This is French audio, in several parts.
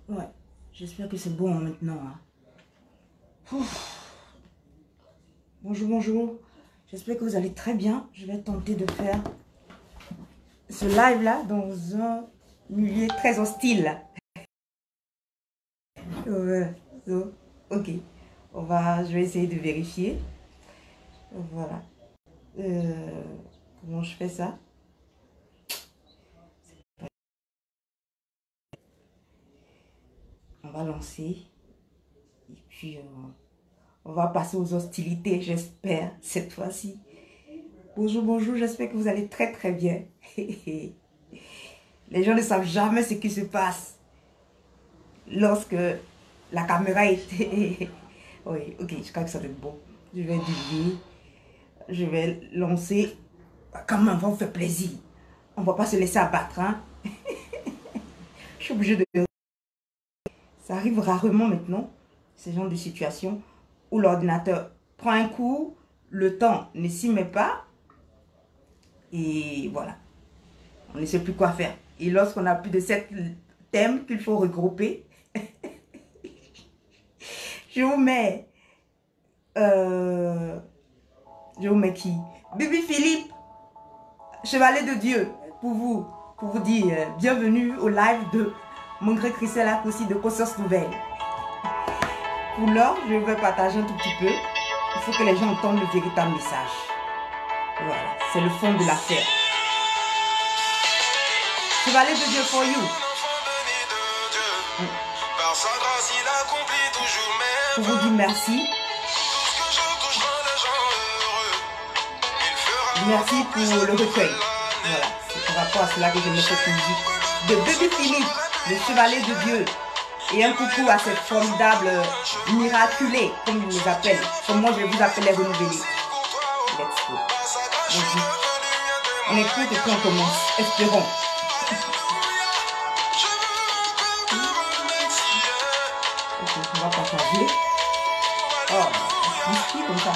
Ouais, j'espère que c'est bon maintenant. Hein. Bonjour, bonjour. J'espère que vous allez très bien. Je vais tenter de faire ce live-là dans un milieu très hostile. So, ok. Je vais essayer de vérifier. Voilà. Comment je fais ça? On va lancer. Et puis, on va passer aux hostilités, j'espère, cette fois-ci. Bonjour, bonjour. J'espère que vous allez très, très bien. Les gens ne savent jamais ce qui se passe lorsque la caméra est... Oui, ok, je crois que ça va être bon. Je vais dévier. Je vais lancer. Quand même, on va vous faire plaisir. On ne va pas se laisser abattre. Hein? Je suis obligée de... Ça arrive rarement maintenant, ce genre de situation, où l'ordinateur prend un coup, le temps ne s'y met pas. Et voilà. On ne sait plus quoi faire. Et lorsqu'on a plus de 7 thèmes qu'il faut regrouper, je vous mets... je vous mets qui? Bibi Philippe, Chevalier de Dieu, pour vous dire bienvenue au live de Mongré Christelle Akossi de Conscience Nouvelle. Pour l'heure, je vais partager un tout petit peu. Il faut que les gens entendent le véritable message. Voilà, c'est le fond de l'affaire. Chevalier de Dieu for you. Pour vous dire merci. Merci pour le recueil. Voilà, c'est par rapport à cela que je mets cette musique de Baby Philippe, le Chevalier de Dieu. Et un coucou à cette formidable miraculée, comme ils nous appellent. Comme moi, je vais vous appeler renouvelée. Let's go. On écoute et puis on commence. Espérons. Ok, on va partager. Oh, ici comme ça.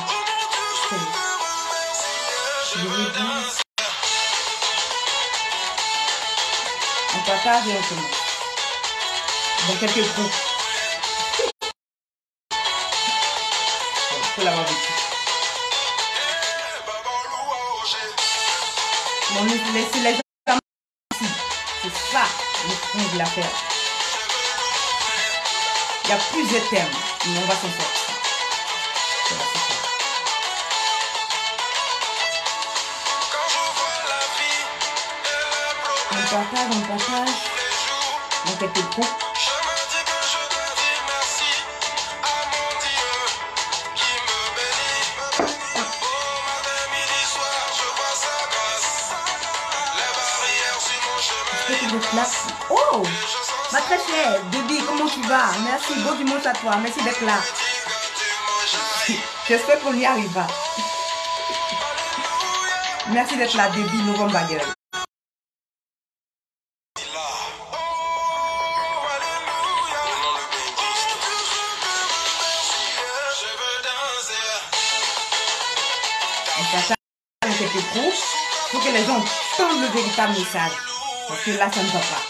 On partage et on commence. Dans quelques groupes. Il faut l'avoir vécu. On laisse les gens ici. C'est ça le fond de l'affaire. Il y a plusieurs thèmes, mais on va s'en sortir. On partage dans quelques groupes. Là. Oh, ma très chère, Debbie, comment tu vas? Merci, bon dimanche à toi, merci d'être là. J'espère qu'on y arrivera. Merci d'être là, Debbie, Novembre Bagel. On partage dans quelques groupes pour que les gens entendent le véritable message. Parce que là, ça ne va pas.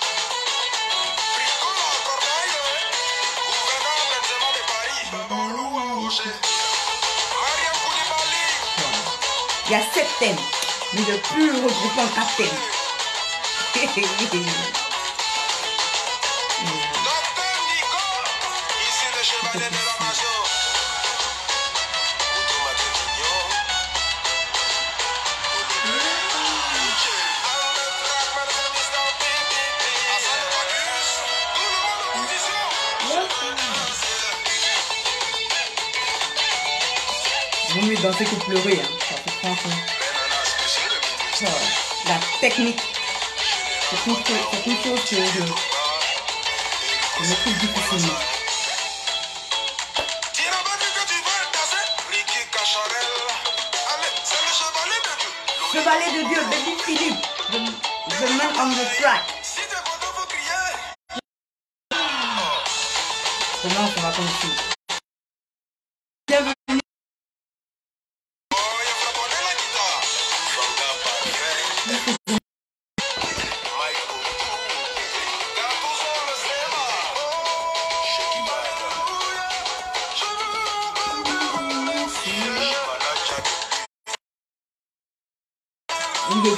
Il y a 7 thèmes, mais le plus regroupé en 4 thèmes. Vaut mieux danser que pleurer, hein. Ça fait franchement. La technique, c'est une chose que je maîtrise difficilement. Chevalier de Dieu, Baby Philippe, the man on the track. Comment on va commencer? Bienvenue.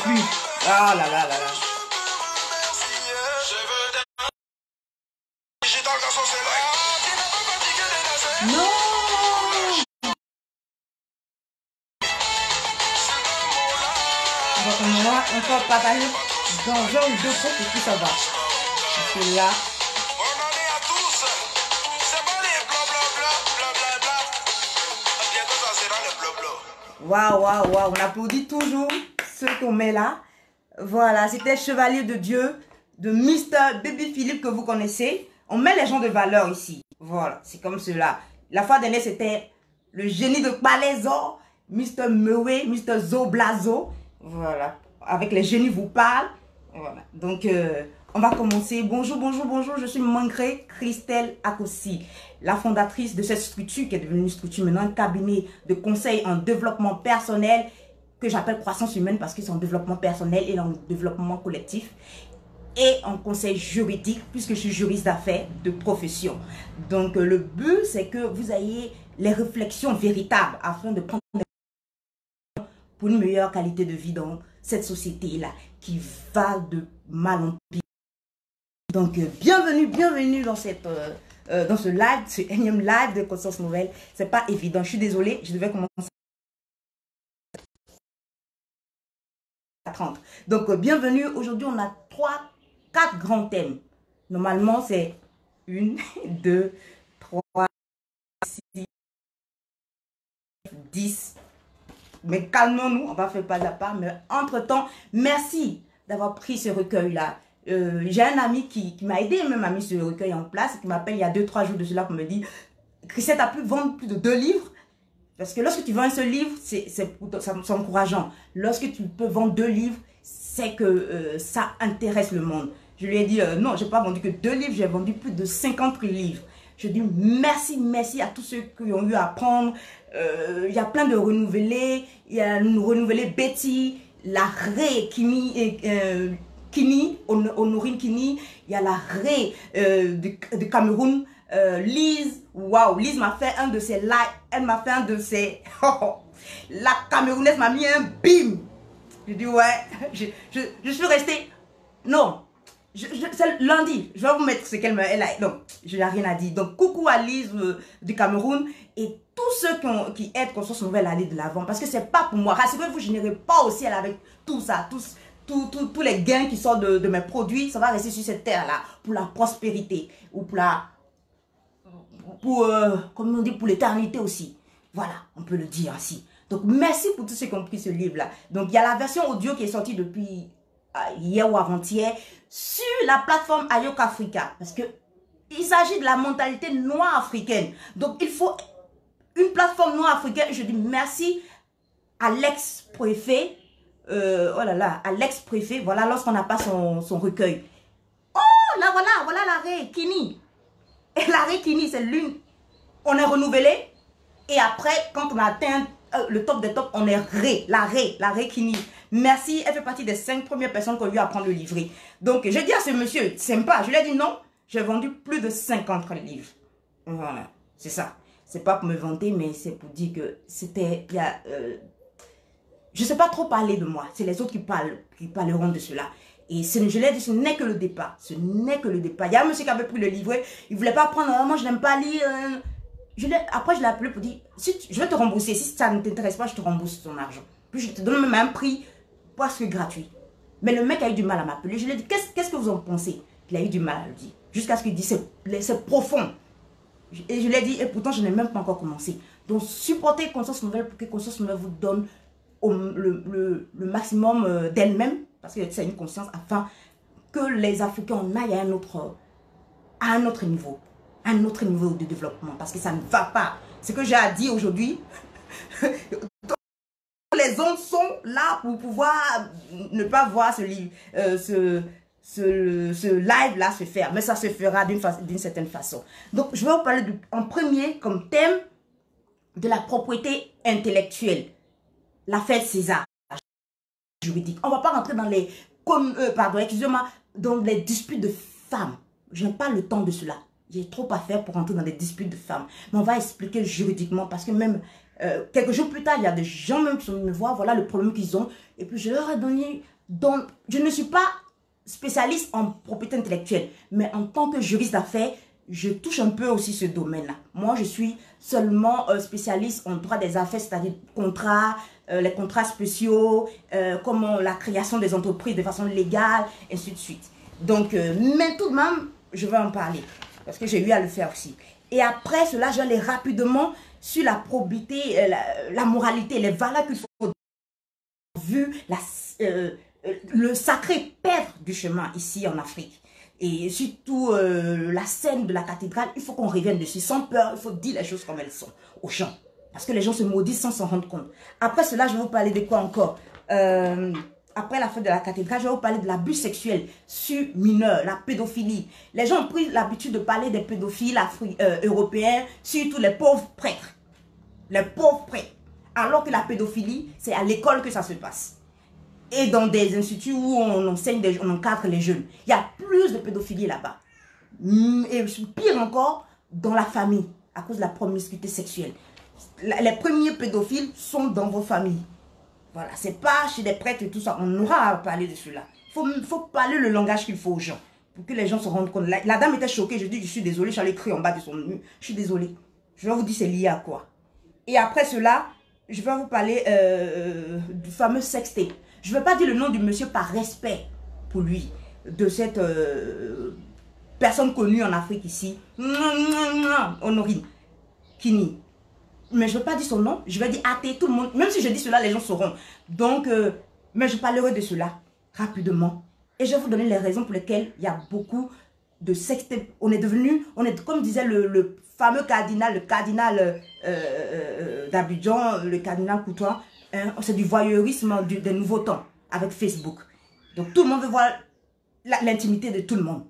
plus. Ah là là là là. Non. On va encore partager dans un ou deux groupes et puis ça va. Parce que là... Waouh, waouh, waouh. On applaudit toujours ceux qu'on met là. Voilà, c'était Chevalier de Dieu de Mr. Baby Philippe que vous connaissez. On met les gens de valeur ici. Voilà, c'est comme cela. La fois dernière, c'était le génie de Palaiso, Mr. Mewe, Mr. Zoblazo. Voilà, avec les génies vous parlent. Voilà, donc on va commencer. Bonjour, bonjour, bonjour. Je suis Mangré Christelle Akossi, la fondatrice de cette structure qui est devenue une structure maintenant, un cabinet de conseil en développement personnel que j'appelle croissance humaine parce que c'est en développement personnel et en développement collectif et en conseil juridique puisque je suis juriste d'affaires de profession. Donc le but c'est que vous ayez les réflexions véritables afin de prendre pour une meilleure qualité de vie dans cette société-là qui va de mal en pire. Donc bienvenue, bienvenue dans cette... dans ce live, ce énième live de Conscience Nouvelle. C'est pas évident, je suis désolée, je devais commencer à 30. Donc bienvenue, aujourd'hui on a 4 grands thèmes. Normalement c'est 1, 2, 3, 6, 10. Mais calmons-nous, on va faire pas à pas. Mais entre-temps, merci d'avoir pris ce recueil-là. J'ai un ami qui m'a aidé, même a mis ce recueil en place, qui m'appelle il y a 2-3 jours de cela pour me dire Christelle, tu as pu vendre plus de 2 livres. Parce que lorsque tu vends un seul livre, c'est encourageant. Lorsque tu peux vendre 2 livres, c'est que ça intéresse le monde. Je lui ai dit non, je n'ai pas vendu que 2 livres, j'ai vendu plus de 50 livres. Je dis merci, merci à tous ceux qui ont eu à apprendre. Il y a plein de renouvelés. Il y a une renouvelée Betty, la Ré, Kini, Honorine Kini. Il y a la Ré de Cameroun. Lise, waouh, Lise m'a fait un de ses lives. Elle m'a fait un de ses... La Camerounaise m'a mis un bim. Je dis ouais, je suis restée... Non. C'est lundi, je vais vous mettre ce qu'elle m'a... Donc, je n'ai rien à dire. Donc, coucou à Lise du Cameroun et tous ceux qui aident Conscience Nouvelle à aller de l'avant. Parce que c'est pas pour moi. Rassurez-vous, je n'irai pas au ciel avec tout ça. Tous les gains qui sortent de mes produits, ça va rester sur cette terre-là pour la prospérité ou pour la... comme on dit, pour l'éternité aussi. Voilà, on peut le dire ainsi. Donc, merci pour tous ceux qui ont pris ce livre-là. Donc, il y a la version audio qui est sortie depuis... hier ou avant-hier sur la plateforme Ayok Africa parce que il s'agit de la mentalité noire africaine. Donc il faut une plateforme noire africaine. Je dis merci à l'ex-préfet oh là là, à l'ex-préfet, voilà, lorsqu'on n'a pas son recueil. Oh là voilà l'arrêt Kini. Et l'arrêt Kini, c'est l'une, on est renouvelé et après quand on a atteint le top des tops, on est l'arrêt Kini. Merci, elle fait partie des 5 premières personnes qui ont eu à prendre le livret. Donc, j'ai dit à ce monsieur, sympa, je lui ai dit non, j'ai vendu plus de 50 livres. Voilà, c'est ça. C'est pas pour me vanter, mais c'est pour dire que c'était... je ne sais pas trop parler de moi, c'est les autres qui parleront de cela. Et je l'ai dit, ce n'est que le départ. Ce n'est que le départ. Il y a un monsieur qui avait pris le livret, il ne voulait pas prendre, moi je n'aime pas lire. Après, je l'ai appelé pour dire, je vais te rembourser, si ça ne t'intéresse pas, je te rembourse ton argent. Puis je te donne même un prix presque gratuit. Mais le mec a eu du mal à m'appeler. Je lui ai dit, qu'est-ce que vous en pensez? Il a eu du mal à le dire. Jusqu'à ce qu'il dise, c'est profond. Et je lui ai dit, et pourtant, je n'ai même pas encore commencé. Donc, supportez Conscience Nouvelle pour que Conscience Nouvelle vous donne le maximum d'elle-même, parce que c'est une conscience, afin que les Africains en aillent à un autre niveau. Un autre niveau de développement. Parce que ça ne va pas. Ce que j'ai à dire aujourd'hui... Les ondes sont là pour pouvoir ne pas voir ce live là se faire, mais ça se fera d'une certaine façon. Donc je vais vous parler en premier comme thème de la propriété intellectuelle, l'affaire César juridique. On ne va pas rentrer dans les dans les disputes de femmes. Je n'ai pas le temps de cela. J'ai trop à faire pour rentrer dans des disputes de femmes. Mais on va expliquer juridiquement parce que même quelques jours plus tard, il y a des gens même qui sont venus me voir, voilà le problème qu'ils ont. Et puis je leur ai donné Donc, je ne suis pas spécialiste en propriété intellectuelle, mais en tant que juriste d'affaires, je touche un peu aussi ce domaine-là. Moi, je suis seulement spécialiste en droit des affaires, c'est-à-dire contrats, les contrats spéciaux, comment la création des entreprises de façon légale, et ainsi de suite. Donc, mais tout de même, je vais en parler, parce que j'ai eu à le faire aussi. Et après cela, je vais aller rapidement sur la probité, la moralité, les valeurs qu'il faut vu le sacré perdre du chemin ici en Afrique. Et surtout la scène de la cathédrale, il faut qu'on revienne dessus sans peur, il faut dire les choses comme elles sont aux gens. Parce que les gens se maudissent sans s'en rendre compte. Après cela, je vais vous parler de quoi encore après la fête de la cathédrale, je vais vous parler de l'abus sexuel sur mineurs, la pédophilie. Les gens ont pris l'habitude de parler des pédophiles européens, surtout les pauvres prêtres. Les pauvres prêtres. Alors que la pédophilie, c'est à l'école que ça se passe. Et dans des instituts où on enseigne, on encadre les jeunes. Il y a plus de pédophilie là-bas. Et pire encore, dans la famille, à cause de la promiscuité sexuelle. Les premiers pédophiles sont dans vos familles. Voilà, c'est pas chez des prêtres et tout ça. On aura à parler de cela. Il faut parler le langage qu'il faut aux gens. Pour que les gens se rendent compte. La dame était choquée. Je dis, je suis désolée. Je suis allée écrire en bas de son mur. Je suis désolée. Je vais vous dire c'est lié à quoi. Et après cela, je vais vous parler du fameux sextape. Je ne vais pas dire le nom du monsieur par respect pour lui. De cette personne connue en Afrique ici. Honorine Kini. Mais je ne veux pas dire son nom, je vais dire athée, tout le monde. Même si je dis cela, les gens sauront. Donc, mais je parlerai de cela rapidement. Et je vais vous donner les raisons pour lesquelles il y a beaucoup de sextape. On est devenu, comme disait le fameux cardinal, le cardinal d'Abidjan, le cardinal Coutois, hein, c'est du voyeurisme des nouveaux temps avec Facebook. Donc, tout le monde veut voir l'intimité de tout le monde.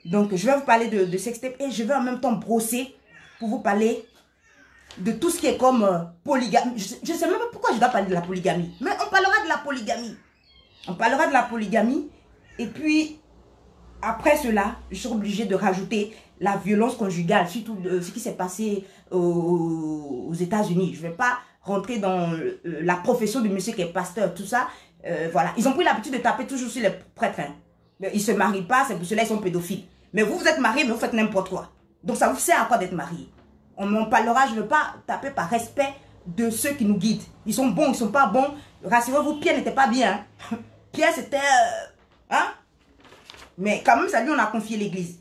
Donc, je vais vous parler de sextape et je vais en même temps brosser pour vous parler de tout ce qui est comme polygamie. Je ne sais même pas pourquoi je dois parler de la polygamie. Mais on parlera de la polygamie. On parlera de la polygamie. Et puis, après cela, je suis obligée de rajouter la violence conjugale. Surtout ce qui s'est passé aux États-Unis. Je ne vais pas rentrer dans la profession du monsieur qui est pasteur, tout ça. Voilà. Ils ont pris l'habitude de taper toujours sur les prêtres. Hein. Ils ne se marient pas, c'est pour cela qu'ils sont pédophiles. Mais vous êtes mariés, mais vous faites n'importe quoi. Donc ça vous sert à quoi d'être marié? On m'en parlera, je ne veux pas taper par respect de ceux qui nous guident. Ils sont bons, ils ne sont pas bons. Rassurez-vous, Pierre n'était pas bien. Hein. Pierre, c'était... hein? Mais quand même, ça lui, on a confié l'église.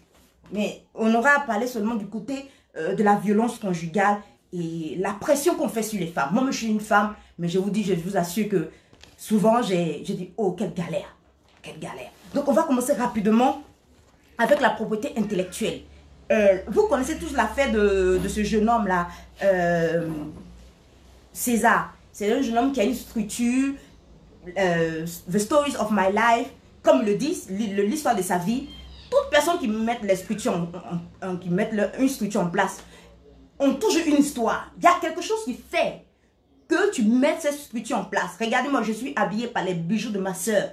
Mais on aura parlé seulement du côté de la violence conjugale et la pression qu'on fait sur les femmes. Moi, je suis une femme, mais je vous assure que souvent, j'ai dit, oh, quelle galère. Quelle galère. Donc, on va commencer rapidement avec la propriété intellectuelle. Vous connaissez tous l'affaire de ce jeune homme-là, César. C'est un jeune homme qui a une structure, The Stories of My Life, comme le dit, l'histoire de sa vie. Toute personne qui met les structures une structure en place, ont toujours une histoire. Il y a quelque chose qui fait que tu mets cette structure en place. Regardez-moi, je suis habillée par les bijoux de ma soeur.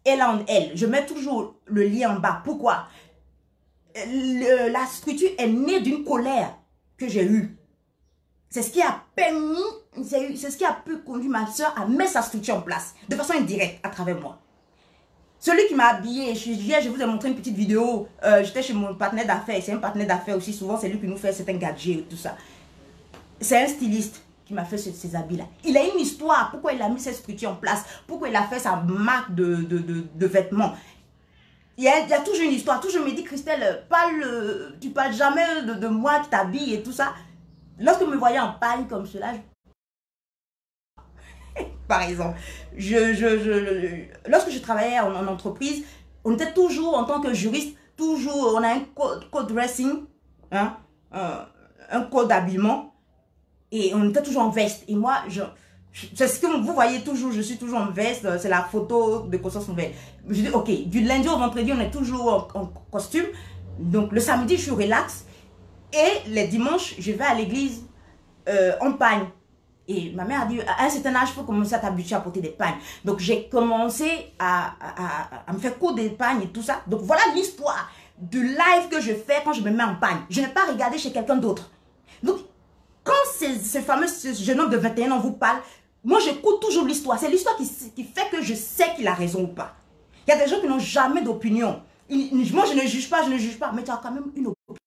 Elle en elle. Je mets toujours le lien en bas. Pourquoi? La structure est née d'une colère que j'ai eue. C'est ce qui a permis, c'est ce qui a pu conduire ma soeur à mettre sa structure en place, de façon indirecte, à travers moi. Celui qui m'a habillé, je vous ai montré une petite vidéo, j'étais chez mon partenaire d'affaires, c'est un partenaire d'affaires aussi, souvent c'est lui qui nous fait certains gadgets et tout ça. C'est un styliste qui m'a fait ces habits-là. Il a une histoire, pourquoi il a mis cette structure en place, pourquoi il a fait sa marque de vêtements. Il y a toujours une histoire. Toujours me dit, Christelle, tu parles jamais de moi qui t'habille et tout ça. Lorsque vous me voyez en pagne comme cela, par exemple, lorsque je travaillais en entreprise, on était toujours, en tant que juriste, toujours, on a un code dressing, hein, un code d'habillement, et on était toujours en veste. Et moi, c'est ce que vous voyez toujours, je suis toujours en veste, c'est la photo de Conscience Nouvelle. Je dis, ok, du lundi au vendredi, on est toujours en costume. Donc, le samedi, je suis relax. Et les dimanches, je vais à l'église en pagne. Et ma mère a dit, à un certain âge, il faut commencer à t'habituer à porter des pagnes. Donc, j'ai commencé à me faire coudre des pagnes et tout ça. Donc, voilà l'histoire du live que je fais quand je me mets en pagne. Je n'ai pas regardé chez quelqu'un d'autre. Donc, quand ce fameux jeune homme de 21 ans vous parle, moi j'écoute toujours l'histoire. C'est l'histoire qui fait que je sais qu'il a raison ou pas. Il y a des gens qui n'ont jamais d'opinion. Moi je ne juge pas, mais tu as quand même une opinion.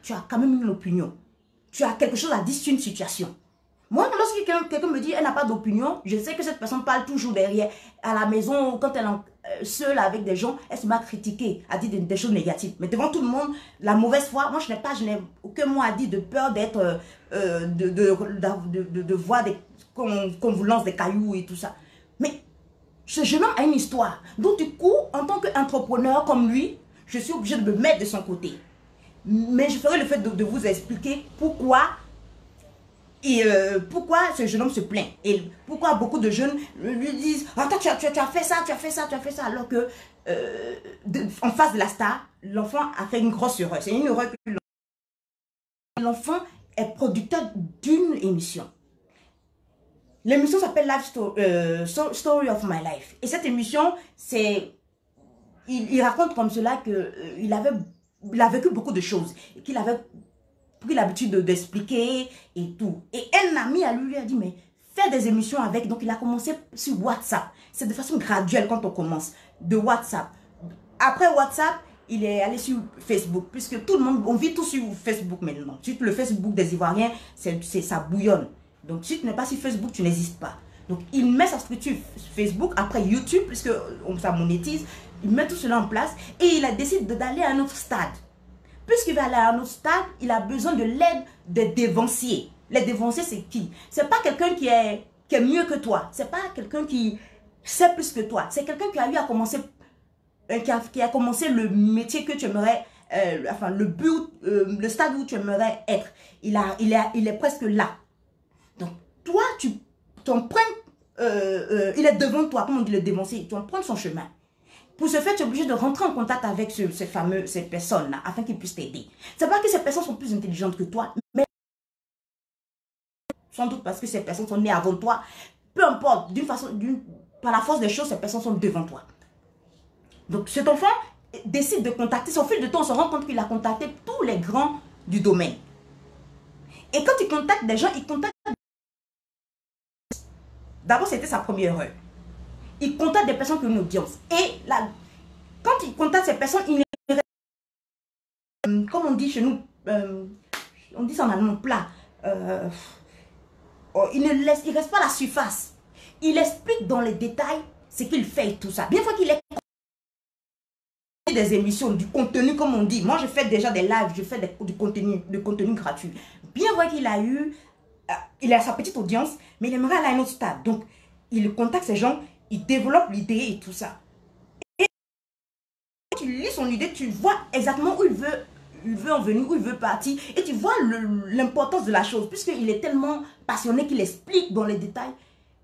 Tu as quand même une opinion. Tu as quelque chose à dire sur une situation. Moi, lorsque quelqu'un me dit elle n'a pas d'opinion, je sais que cette personne parle toujours derrière. À la maison, quand elle est seule avec des gens, elle se met à critiquer, à dire des choses négatives. Mais devant tout le monde, la mauvaise foi, moi je n'ai aucun mot à dire de peur d'être, de voir qu'on vous lance des cailloux et tout ça. Mais ce jeune homme a une histoire. Donc du coup, en tant qu'entrepreneur comme lui, je suis obligée de me mettre de son côté. Mais je ferai le fait de vous expliquer pourquoi pourquoi ce jeune homme se plaint. Et pourquoi beaucoup de jeunes lui disent « Attends, tu as fait ça, tu as fait ça, tu as fait ça. » Alors que en face de la star, l'enfant a fait une grosse erreur. C'est une erreur que l'enfant est producteur d'une émission. L'émission s'appelle Life Story of My Life. Et cette émission, c'est... Il raconte comme cela qu'il il a vécu beaucoup de choses. Et qu'il avait pris l'habitude d'expliquer et tout. Et un ami à lui a dit, mais fais des émissions avec. Donc il a commencé sur WhatsApp. C'est de façon graduelle quand on commence. De WhatsApp. Après WhatsApp, il est allé sur Facebook. Puisque tout le monde, on vit tous sur Facebook maintenant. Surtout le Facebook des Ivoiriens, ça bouillonne. Donc si tu n'es pas sur Facebook, tu n'existes pas. Donc il met sa structure Facebook, après YouTube, puisque ça monétise. Il met tout cela en place et il a décidé d'aller à un autre stade. Puisqu'il va aller à un autre stade, il a besoin de l'aide des dévanciers. Les dévanciers, c'est qui? C'est pas quelqu'un qui est mieux que toi. C'est pas quelqu'un qui sait plus que toi. C'est quelqu'un qui a eu à commencer, qui a commencé le métier que tu aimerais, enfin le but, le stade où tu aimerais être. Il est presque là. Donc toi, il est devant toi, comme on dit le dévancier. Tu empruntes son chemin. Pour ce fait, tu es obligé de rentrer en contact avec ces personnes-là, afin qu'ils puissent t'aider. C'est pas que ces personnes sont plus intelligentes que toi, mais sans doute parce que ces personnes sont nées avant toi. Peu importe, par la force des choses, ces personnes sont devant toi. Donc cet enfant décide de contacter, au fil de temps, on se rend compte qu'il a contacté tous les grands du domaine. Et quand il contacte des gens, il contacte... D'abord, c'était sa première heure. Il contacte des personnes qui ont une audience. Et là, quand il contacte ces personnes, il ne... comme on dit chez nous, on dit ça en allemand, plat. Il ne reste pas à la surface. Il explique dans les détails ce qu'il fait et tout ça. Bien fois qu'il ait des émissions, du contenu comme on dit. Moi, je fais déjà des lives, je fais du contenu gratuit. Bien vrai qu'il a eu, il a sa petite audience, mais il aimerait aller à un autre stade. Donc, il contacte ces gens, il développe l'idée et tout ça. Et quand tu lis son idée, tu vois exactement où il veut en venir, où il veut partir. Et tu vois l'importance de la chose, puisqu'il est tellement passionné qu'il explique dans les détails.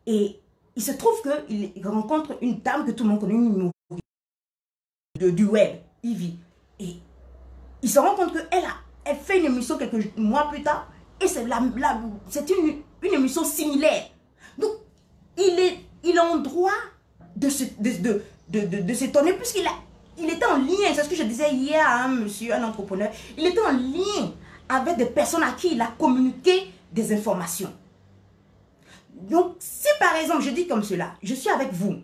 Et il se trouve qu'il rencontre une dame que tout le monde connaît, une du web, Ivy. Et il se rend compte qu'elle fait une émission quelques mois plus tard. Et c'est une émission similaire. Donc, il est en droit de s'étonner puisqu'il était en lien, c'est ce que je disais hier à un monsieur, un entrepreneur, il était en lien avec des personnes à qui il a communiqué des informations. Donc, si par exemple, je dis comme cela, je suis avec vous,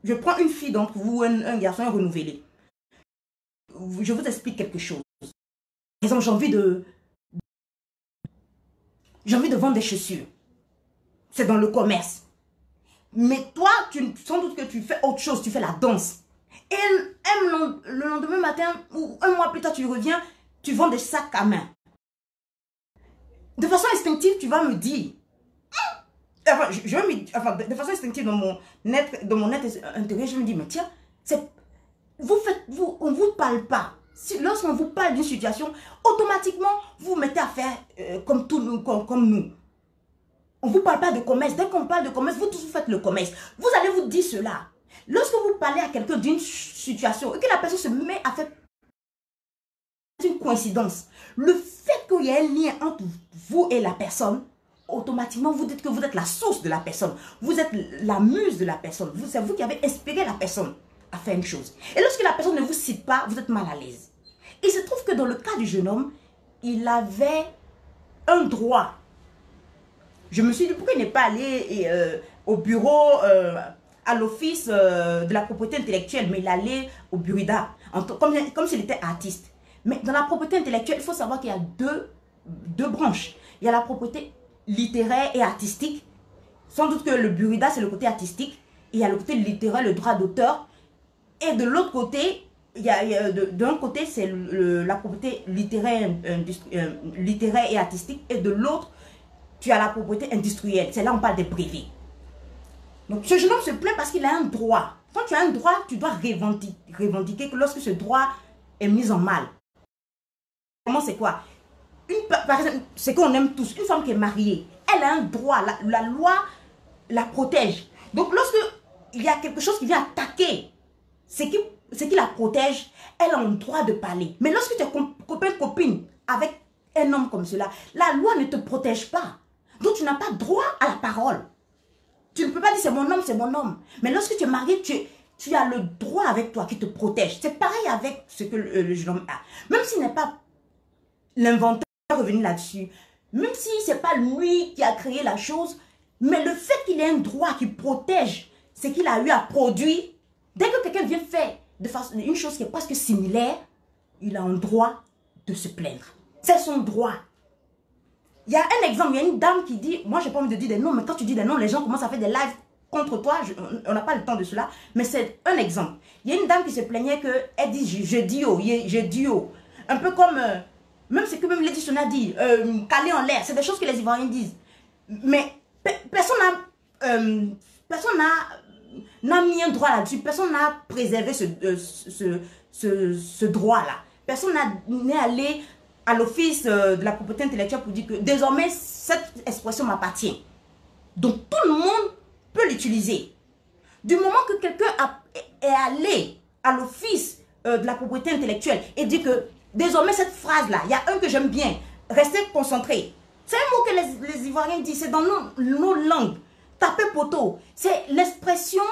je prends une fille d'entre vous, un garçon, un renouvelé, je vous explique quelque chose. Par exemple, j'ai envie de vendre des chaussures. C'est dans le commerce. Mais toi, sans doute que tu fais autre chose, tu fais la danse. Et le lendemain matin, ou un mois plus tard, tu reviens, tu vends des sacs à main. De façon instinctive, tu vas me dire, enfin, de façon instinctive, dans mon être intérieur, je me dis, mais tiens, on ne vous parle pas. Lorsqu'on vous parle d'une situation, automatiquement, vous vous mettez à faire comme nous. On ne vous parle pas de commerce. Dès qu'on parle de commerce, vous tous vous faites le commerce. Vous allez vous dire cela. Lorsque vous parlez à quelqu'un d'une situation et que la personne se met à faire une coïncidence, le fait qu'il y ait un lien entre vous et la personne, automatiquement vous dites que vous êtes la source de la personne. Vous êtes la muse de la personne. C'est vous qui avez inspiré la personne à faire une chose. Et lorsque la personne ne vous cite pas, vous êtes mal à l'aise. Il se trouve que dans le cas du jeune homme, il avait un droit Je me suis dit, pourquoi il n'est pas allé au bureau, à l'office de la propriété intellectuelle, mais il allait au Burida, comme s'il était artiste. Mais dans la propriété intellectuelle, il faut savoir qu'il y a deux branches. Il y a la propriété littéraire et artistique. Sans doute que le Burida, c'est le côté artistique. Il y a le côté littéraire, le droit d'auteur. Et de l'autre côté, d'un côté, c'est la propriété littéraire, littéraire et artistique. Et de l'autre, tu as la propriété industrielle. C'est là où on parle des brevets. Donc, ce jeune homme se plaint parce qu'il a un droit. Quand tu as un droit, tu dois revendiquer que lorsque ce droit est mis en mal. Comment c'est quoi? Par exemple, c'est qu'on aime tous. Une femme qui est mariée, elle a un droit. La loi la protège. Donc, lorsque il y a quelque chose qui vient attaquer ce qui la protège, elle a le droit de parler. Mais lorsque tu es copain-copine avec un homme comme cela, la loi ne te protège pas. Donc, tu n'as pas droit à la parole. Tu ne peux pas dire c'est mon homme, c'est mon homme. Mais lorsque tu es marié, tu as le droit avec toi qui te protège. C'est pareil avec ce que le jeune homme a. Même s'il n'est pas l'inventeur revenu là-dessus, même si ce n'est pas lui qui a créé la chose, mais le fait qu'il ait un droit qui protège ce qu'il a eu à produire, dès que quelqu'un vient faire une chose qui est presque similaire, il a un droit de se plaindre. C'est son droit. Il y a un exemple, il y a une dame qui dit, moi j'ai pas envie de dire des noms, mais quand tu dis des noms, les gens commencent à faire des lives contre toi, on n'a pas le temps de cela, mais c'est un exemple. Il y a une dame qui se plaignait qu'elle dit, je dis oh, un peu comme, même ce que même Lady Sona dit, caler en l'air, c'est des choses que les Ivoiriens disent. Mais personne n'a mis un droit là-dessus, personne n'a préservé ce droit-là. Personne n'est allé à l'office de la propriété intellectuelle pour dire que désormais cette expression m'appartient. Donc tout le monde peut l'utiliser. Du moment que quelqu'un est allé à l'office de la propriété intellectuelle et dit que désormais cette phrase-là, il y a un que j'aime bien, restez concentrés. C'est un mot que les Ivoiriens disent, c'est dans nos langues. Taper poteau, c'est l'expression,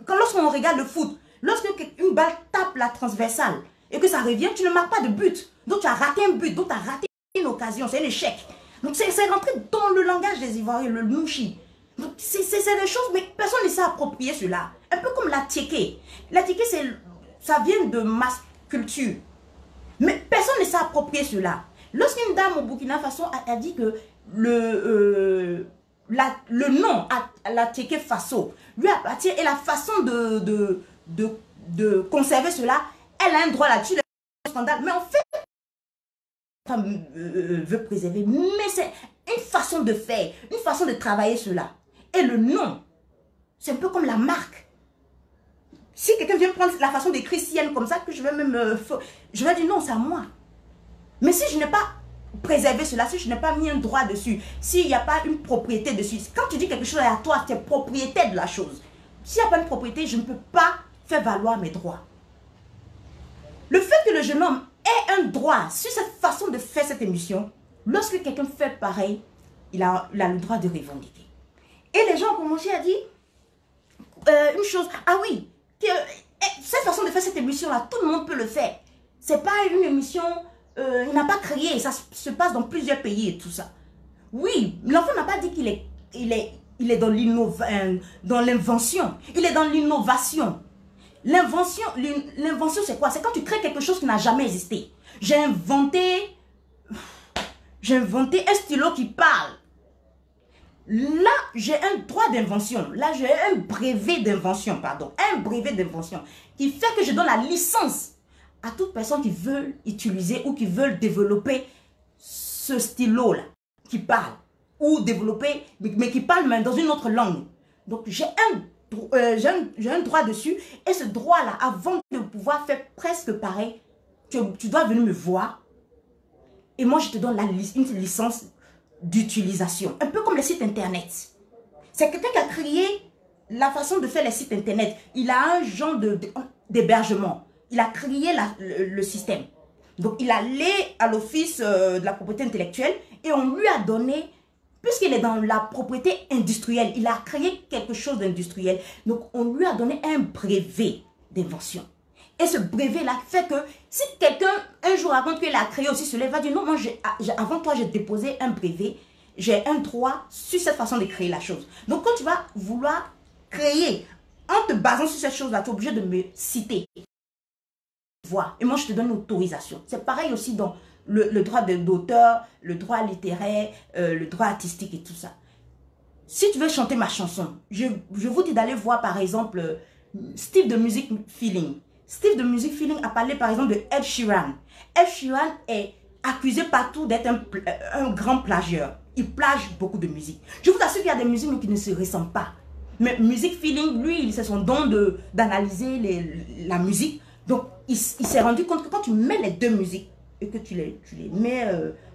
lorsqu'on regarde le foot, lorsque une balle tape la transversale et que ça revient, tu ne marques pas de but. Donc tu as raté un but, donc tu as raté une occasion, c'est un échec. Donc c'est rentré dans le langage des Ivoiriens, le nouchi. Donc c'est des choses, mais personne ne s'est approprié cela. Un peu comme la tieke. La tieke, ça vient de masse culture. Mais personne ne s'est approprié cela. Lorsqu'une dame au Burkina Faso a dit que le nom à la tieke Faso lui appartient et la façon de conserver cela, elle a un droit là-dessus, mais en fait, veut préserver, mais c'est une façon de faire, une façon de travailler cela. Et le nom, c'est un peu comme la marque. Si quelqu'un vient prendre la façon d'écrire sienne comme ça, que je vais même, je vais dire non, c'est à moi. Mais si je n'ai pas préservé cela, si je n'ai pas mis un droit dessus, s'il n'y a pas une propriété dessus, quand tu dis quelque chose à toi, tu es propriétaire de la chose. S'il n'y a pas une propriété, je ne peux pas faire valoir mes droits. Le fait que le jeune homme ait un droit sur cette façon de faire cette émission, lorsque quelqu'un fait pareil, il a le droit de revendiquer. Et les gens ont commencé à dire une chose, ah oui, cette façon de faire cette émission-là, tout le monde peut le faire. C'est pas une émission, il n'a pas créé, ça se passe dans plusieurs pays et tout ça. Oui, l'enfant n'a pas dit qu'il est dans l'invention, il est dans l'innovation. L'invention, c'est quoi? C'est quand tu crées quelque chose qui n'a jamais existé. J'ai inventé un stylo qui parle. Là, j'ai un droit d'invention. Là, j'ai un brevet d'invention, pardon. Un brevet d'invention qui fait que je donne la licence à toute personne qui veut utiliser ou qui veut développer ce stylo-là qui parle. Ou développer, mais qui parle même dans une autre langue. Donc, j'ai un droit dessus. Et ce droit-là, avant de pouvoir faire presque pareil, tu dois venir me voir. Et moi, je te donne une licence d'utilisation. Un peu comme les sites internet. C'est quelqu'un qui a créé la façon de faire les sites internet. Il a un genre d'hébergement. Il a créé le système. Donc, il allait à l'office de la propriété intellectuelle et on lui a donné, puisqu'il est dans la propriété industrielle, il a créé quelque chose d'industriel. Donc, on lui a donné un brevet d'invention. Et ce brevet-là fait que si quelqu'un, un jour avant qu'il a créé aussi cela, il va dire non, moi, avant toi, j'ai déposé un brevet j'ai un droit sur cette façon de créer la chose. Donc, quand tu vas vouloir créer en te basant sur cette chose-là, tu es obligé de me citer. Et moi, je te donne l'autorisation. C'est pareil aussi dans le droit d'auteur, le droit littéraire, le droit artistique et tout ça. Si tu veux chanter ma chanson, je vous dis d'aller voir par exemple Steve de Music Feeling. Steve de Music Feeling a parlé par exemple de Ed Sheeran. Ed Sheeran est accusé partout d'être un grand plagieur. Il plage beaucoup de musique. Je vous assure qu'il y a des musiques mais qui ne se ressemblent pas. Mais Music Feeling, lui, c'est son don d'analyser la musique. Donc, il s'est rendu compte que quand tu mets les deux musiques et que tu les mets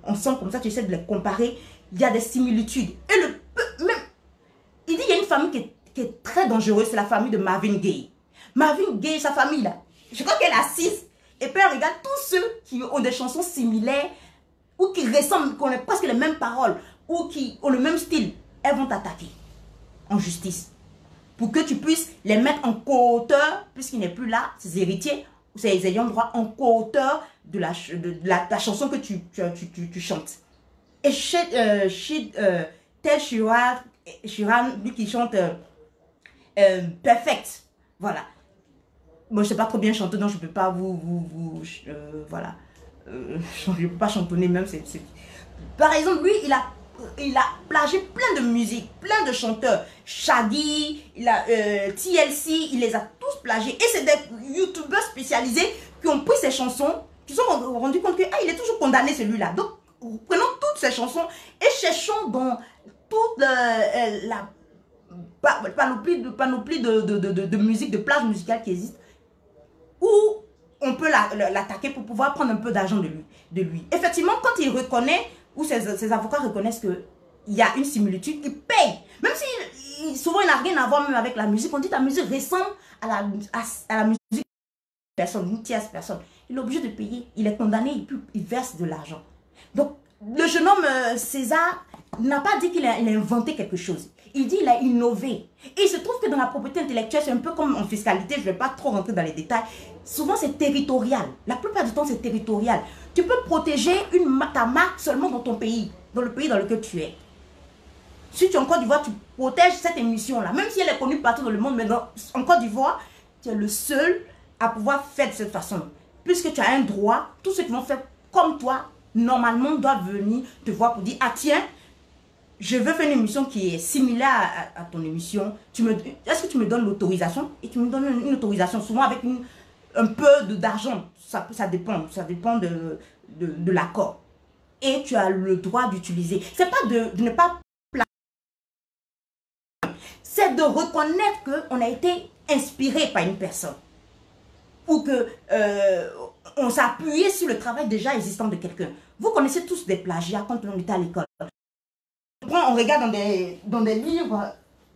ensemble comme ça, tu essaies de les comparer, il y a des similitudes. Et même, il dit qu'il y a une famille qui est très dangereuse, c'est la famille de Marvin Gaye. Marvin Gaye, sa famille là, je crois qu'elle a 6. Et puis elle regarde tous ceux qui ont des chansons similaires ou qui ressemblent, qui ont presque les mêmes paroles ou qui ont le même style. Elles vont t'attaquer en justice pour que tu puisses les mettre en co-auteur, puisqu'il n'est plus là, ses héritiers, ou ses ayants droit en co-auteur de la chanson que tu chantes. Et Ted Sheeran, lui qui chante Perfect, voilà. Moi, je ne sais pas trop bien chanter, donc je ne peux pas voilà. Je ne peux pas chantonner même. Par exemple, lui, il a plagié plein de musiques, plein de chanteurs. Shaggy, TLC, il les a tous plagiés. Et c'est des youtubeurs spécialisés qui ont pris ces chansons, qui se sont rendus compte que il est toujours condamné celui-là. Donc, prenons toutes ces chansons et cherchons dans toute la panoplie de musique, de plages musicales qui existent, où on peut l'attaquer pour pouvoir prendre un peu d'argent de lui. Effectivement, quand il reconnaît, ou ses avocats reconnaissent qu'il y a une similitude, il paye. Même si souvent il n'a rien à voir même avec la musique, on dit que la musique ressemble à la musique de personne, une tierce personne. Il est obligé de payer, il est condamné, il verse de l'argent. Donc, le jeune homme César n'a pas dit qu'il a inventé quelque chose. Il dit qu'il a innové. Et il se trouve que dans la propriété intellectuelle, c'est un peu comme en fiscalité, je ne vais pas trop rentrer dans les détails. Souvent, c'est territorial. La plupart du temps, c'est territorial. Tu peux protéger ta marque seulement dans ton pays, dans le pays dans lequel tu es. Si tu es en Côte d'Ivoire, tu protèges cette émission-là. Même si elle est connue partout dans le monde, mais en Côte d'Ivoire, tu es le seul à pouvoir faire de cette façon. Puisque tu as un droit, tous ceux qui vont faire comme toi, normalement, doivent venir te voir pour dire, ah tiens, je veux faire une émission qui est similaire à ton émission. Est-ce que tu me donnes l'autorisation? Et tu me donnes une autorisation, souvent avec un peu d'argent. Ça dépend de l'accord. Et tu as le droit d'utiliser. C'est pas de ne pas... C'est de reconnaître qu'on a été inspiré par une personne. Ou que on s'est appuyé sur le travail déjà existant de quelqu'un. Vous connaissez tous des plagiats quand on était à l'école. On regarde dans des livres,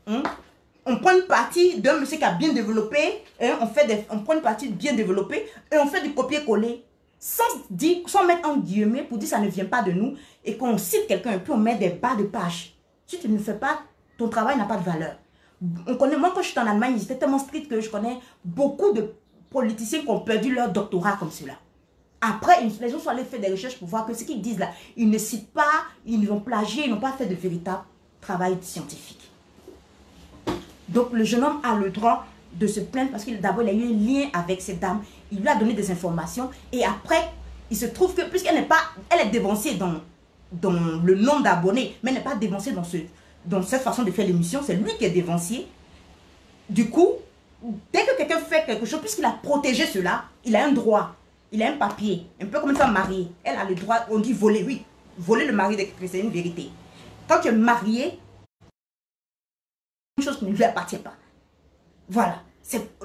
hein, on prend une partie d'un monsieur qui a bien développé, hein, on prend une partie bien développée et on fait du copier-coller sans mettre en guillemets pour dire que ça ne vient pas de nous et qu'on cite quelqu'un et puis on met des bas de page. Si tu ne fais pas, ton travail n'a pas de valeur. Moi, quand je suis en Allemagne, j'étais tellement strict que je connais beaucoup de politiciens qui ont perdu leur doctorat comme cela. Après, les gens sont allés faire des recherches pour voir que ce qu'ils disent là, ils ne citent pas, ils ont plagié, ils n'ont pas fait de véritable travail scientifique. Donc, le jeune homme a le droit de se plaindre parce qu'il d'abord il a eu un lien avec cette dame, il lui a donné des informations et après, il se trouve que, puisqu'elle n'est pas, elle est dévancée dans le nombre d'abonnés, mais elle n'est pas dévancée dans cette façon de faire l'émission, c'est lui qui est dévancier. Du coup, dès que quelqu'un fait quelque chose, puisqu'il a protégé cela, il a un droit. Il a un papier, un peu comme une femme mariée. Elle a le droit, on dit voler, oui. Voler le mari de quelqu'un, c'est une vérité. Quand tu es marié, c'est une chose qui ne lui appartient pas. Voilà.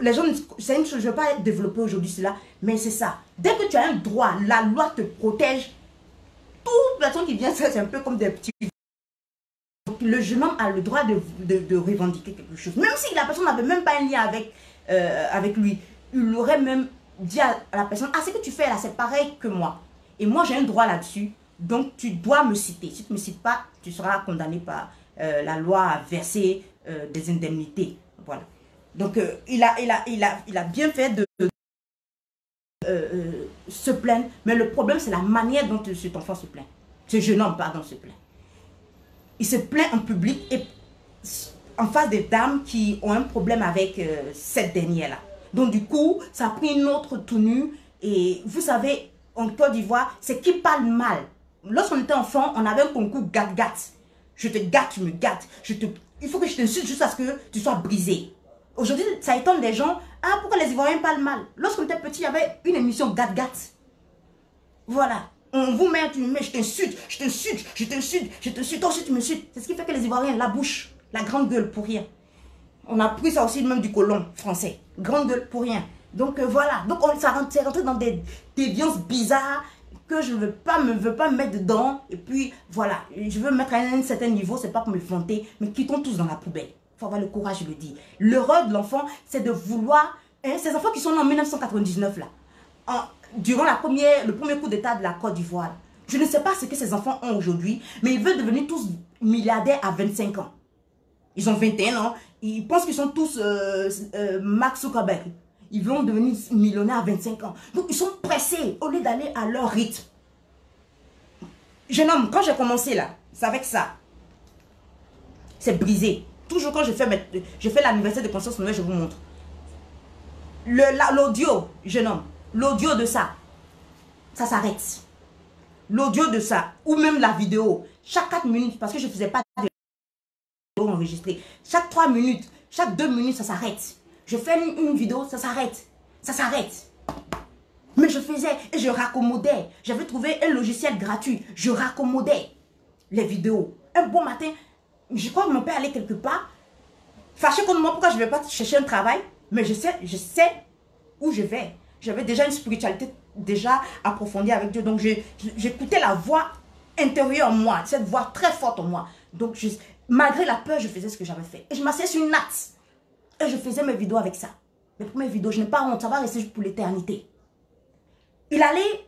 Les gens, c'est une chose, je ne vais pas développer aujourd'hui cela, mais c'est ça. Dès que tu as un droit, la loi te protège. Toute personne qui vient, c'est un peu comme des petits... Donc, le jeune homme a le droit de revendiquer quelque chose. Même si la personne n'avait même pas un lien avec lui, il aurait même... dit à la personne, ah, ce que tu fais là, c'est pareil que moi. Et moi, j'ai un droit là-dessus. Donc, tu dois me citer. Si tu ne me cites pas, tu seras condamné par la loi à verser des indemnités. Voilà. Donc, il a bien fait de se plaindre. Mais le problème, c'est la manière dont cet enfant se plaint. Ce jeune homme, pardon, se plaint. il se plaint en public et en face des dames qui ont un problème avec cette dernière-là. Donc du coup, ça a pris une autre tenue. Et vous savez, en Côte d'Ivoire, c'est qui parle mal. Lorsqu'on était enfant, on avait un concours gâte-gâte. Je te gâte, tu me gâtes. Il faut que je t'insulte jusqu'à ce que tu sois brisé. Aujourd'hui, ça étonne les gens. Ah, pourquoi les Ivoiriens parlent mal? Lorsqu'on était petit, il y avait une émission gâte-gâte. Voilà. On vous met, tu me mets, je t'insulte, je t'insulte, je t'insulte, je t'insulte, ensuite tu me insultes. C'est ce qui fait que les Ivoiriens, la bouche, la grande gueule pour rien. On a pris ça aussi même du colon français. Grande gueule pour rien. Donc voilà. Donc c'est rentré dans des déviances bizarres que je ne veux pas me mettre dedans. Et puis voilà. Je veux mettre à un certain niveau. C'est pas pour me vanter. Mais quittons tous dans la poubelle. Il faut avoir le courage, je le dis. L'erreur de l'enfant, c'est de vouloir... Hein, ces enfants qui sont nés en 1999 là. Durant le premier coup d'état de la Côte d'Ivoire. Je ne sais pas ce que ces enfants ont aujourd'hui. Mais ils veulent devenir tous milliardaires à 25 ans. Ils ont 21 ans. Ils pensent qu'ils sont tous Mark Zuckerberg. Ils vont devenir millionnaires à 25 ans. Donc, ils sont pressés au lieu d'aller à leur rythme. Jeune homme, quand j'ai commencé là, c'est avec ça. C'est brisé. Toujours quand je fais l'anniversaire de conscience nouvelle, je vous montre. L'audio, jeune homme, l'audio de ça, ça s'arrête. L'audio de ça, ou même la vidéo, chaque 4 minutes, parce que je ne faisais pas de vidéo enregistrée. Chaque 3 minutes, chaque 2 minutes, ça s'arrête. Je fais une vidéo, ça s'arrête. Ça s'arrête. Mais je faisais et je raccommodais. J'avais trouvé un logiciel gratuit. Je raccommodais les vidéos. Un bon matin, je crois que mon père allait quelque part. Fâché contre moi, pourquoi je ne vais pas chercher un travail? Mais je sais où je vais. J'avais déjà une spiritualité déjà approfondie avec Dieu. Donc j'écoutais la voix intérieure en moi. Cette voix très forte en moi. Donc malgré la peur, je faisais ce que j'avais fait. Et je m'asseyais sur une natte. Et je faisais mes vidéos avec ça. Mes premières vidéos, je n'ai pas honte, ça va rester pour l'éternité. Il allait,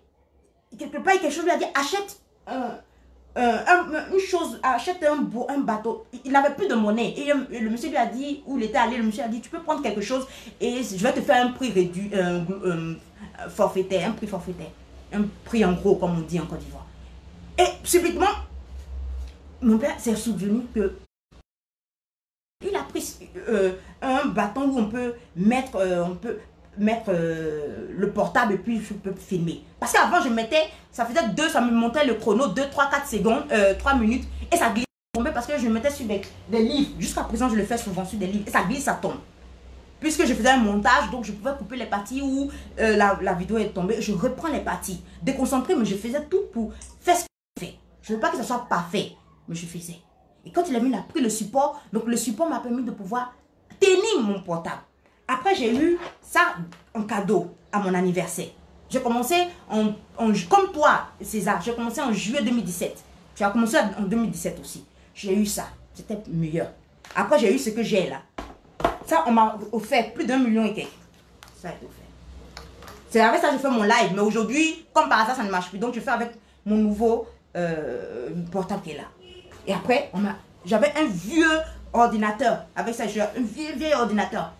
quelque part, quelque chose lui a dit, achète une chose, achète un bateau. Il n'avait plus de monnaie. Et le monsieur lui a dit, où il était allé, le monsieur a dit, tu peux prendre quelque chose et je vais te faire un prix réduit, forfaitaire, un prix forfaitaire. Un prix en gros, comme on dit en Côte d'Ivoire. Et subitement, mon père s'est souvenu que il a pris un bâton où on peut mettre, le portable et puis je peux filmer. Parce qu'avant, je mettais, ça faisait ça me montait le chrono, 2, 3, 4 secondes, 3 minutes. Et ça glissait, tombait parce que je mettais sur des livres. Jusqu'à présent, je le fais souvent sur des livres. Et ça glisse, ça tombe. Puisque je faisais un montage, donc je pouvais couper les parties où la vidéo est tombée. Je reprends les parties. Déconcentré, mais je faisais tout pour faire ce que je fais. Je ne veux pas que ça soit parfait, mais je faisais. Et quand il a pris le support, donc le support m'a permis de pouvoir tenir mon portable. Après, j'ai eu ça en cadeau à mon anniversaire. J'ai commencé comme toi, César, j'ai commencé en juillet 2017. Tu as commencé en 2017 aussi. J'ai eu ça. C'était meilleur. Après, j'ai eu ce que j'ai là. Ça, on m'a offert plus d'1 million et quelques. Ça a été offert. C'est avec ça que je fais mon live. Mais aujourd'hui, comme par hasard, ça ne marche plus. Donc, je fais avec mon nouveau portable qui est là. Et après, j'avais un vieux ordinateur. Avec ça, j'ai un vieux ordinateur.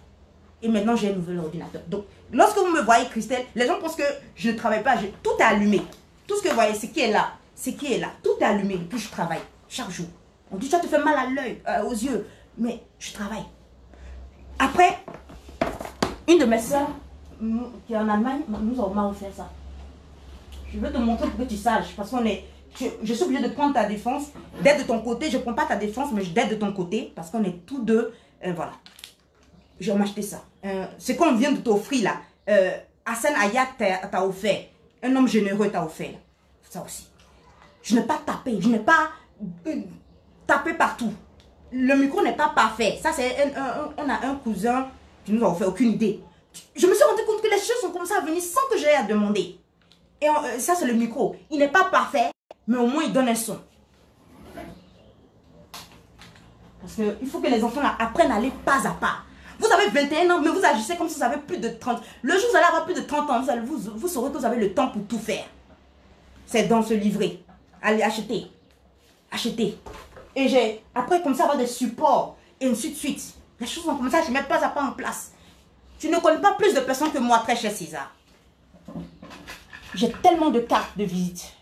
Et maintenant, j'ai un nouvel ordinateur. Donc, lorsque vous me voyez, Christelle, les gens pensent que je ne travaille pas. Tout est allumé. Tout ce que vous voyez, c'est qui est là. C'est qui est là. Tout est allumé. Et puis, je travaille chaque jour. On dit, ça te fait mal à l'œil, aux yeux. Mais je travaille. Après, une de mes soeurs, qui est en Allemagne, m'a offert ça. Je veux te montrer pour que tu saches. Parce qu'on est... Je suis obligée de prendre ta défense, d'être de ton côté. Je ne prends pas ta défense, mais d'être de ton côté. Parce qu'on est tous deux. Voilà. Je vais m'acheter ça. Ce qu'on vient de t'offrir là. Hassan Ayat t'a offert. Un homme généreux t'a offert. Ça aussi. Je n'ai pas tapé. Je n'ai pas tapé partout. Le micro n'est pas parfait. Ça, c'est on a un cousin qui nous a offert aucune idée. Je me suis rendu compte que les choses ont commencé à venir sans que j'aie à demander. Et ça, c'est le micro. Il n'est pas parfait. Mais au moins, il donne un son. Parce qu'il faut que les enfants là, apprennent à aller pas à pas. Vous avez 21 ans, mais vous agissez comme si vous avez plus de 30. Le jour où vous allez avoir plus de 30 ans, vous saurez que vous avez le temps pour tout faire. C'est dans ce livret. Allez, achetez. Achetez. Et après, comme ça, avoir des supports. Et ainsi de suite. Les choses vont commencer à se mettre pas à pas en place. Tu ne connais pas plus de personnes que moi, très cher César. J'ai tellement de cartes de visite.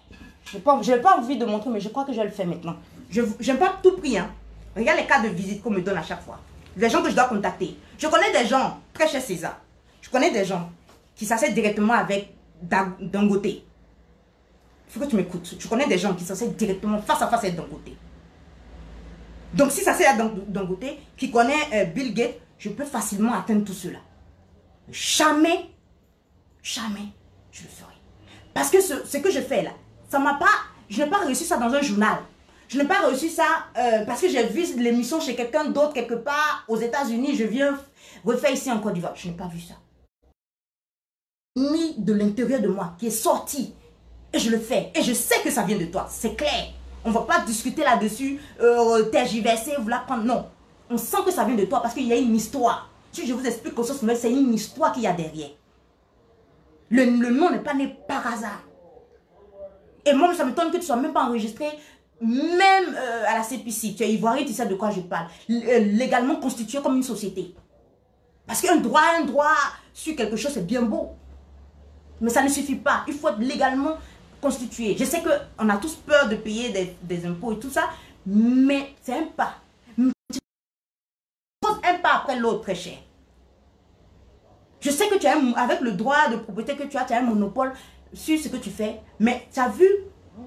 Je n'ai pas envie de montrer, mais je crois que je vais le faire maintenant. Je n'aime pas tout prix. Hein. Regarde les cas de visite qu'on me donne à chaque fois. Les gens que je dois contacter. Je connais des gens, très cher César. Je connais des gens qui s'assèdent directement avec Dangote. Il faut que tu m'écoutes. Je connais des gens qui s'assèdent directement face à face avec Dangote. Donc si ça c'est à Dangote, qui connaît Bill Gates, je peux facilement atteindre tout cela. Jamais, jamais je le ferai. Parce que ce que je fais là, ça m'a pas, je n'ai pas reçu ça dans un journal. Je n'ai pas reçu ça parce que j'ai vu l'émission chez quelqu'un d'autre quelque part aux États-Unis. Je viens refaire ici en Côte d'Ivoire. Je n'ai pas vu ça. Mis de l'intérieur de moi qui est sorti. Et je le fais. Et je sais que ça vient de toi. C'est clair. On ne va pas discuter là-dessus, tergiverser, vous la prendre. Non. On sent que ça vient de toi parce qu'il y a une histoire. Si je vous explique que c'est une histoire qu'il y a derrière. Le nom n'est pas né par hasard. Et moi, ça m'étonne que tu ne sois même pas enregistré, même à la CPC. Tu es ivoirien, tu sais de quoi je parle. Légalement constitué comme une société. Parce qu'un droit sur quelque chose, c'est bien beau. Mais ça ne suffit pas. Il faut être légalement constitué. Je sais qu'on a tous peur de payer des impôts et tout ça, mais c'est un pas. Un pas après l'autre, très cher. Je sais que tu as avec le droit de propriété que tu as un monopole sur ce que tu fais, mais tu as vu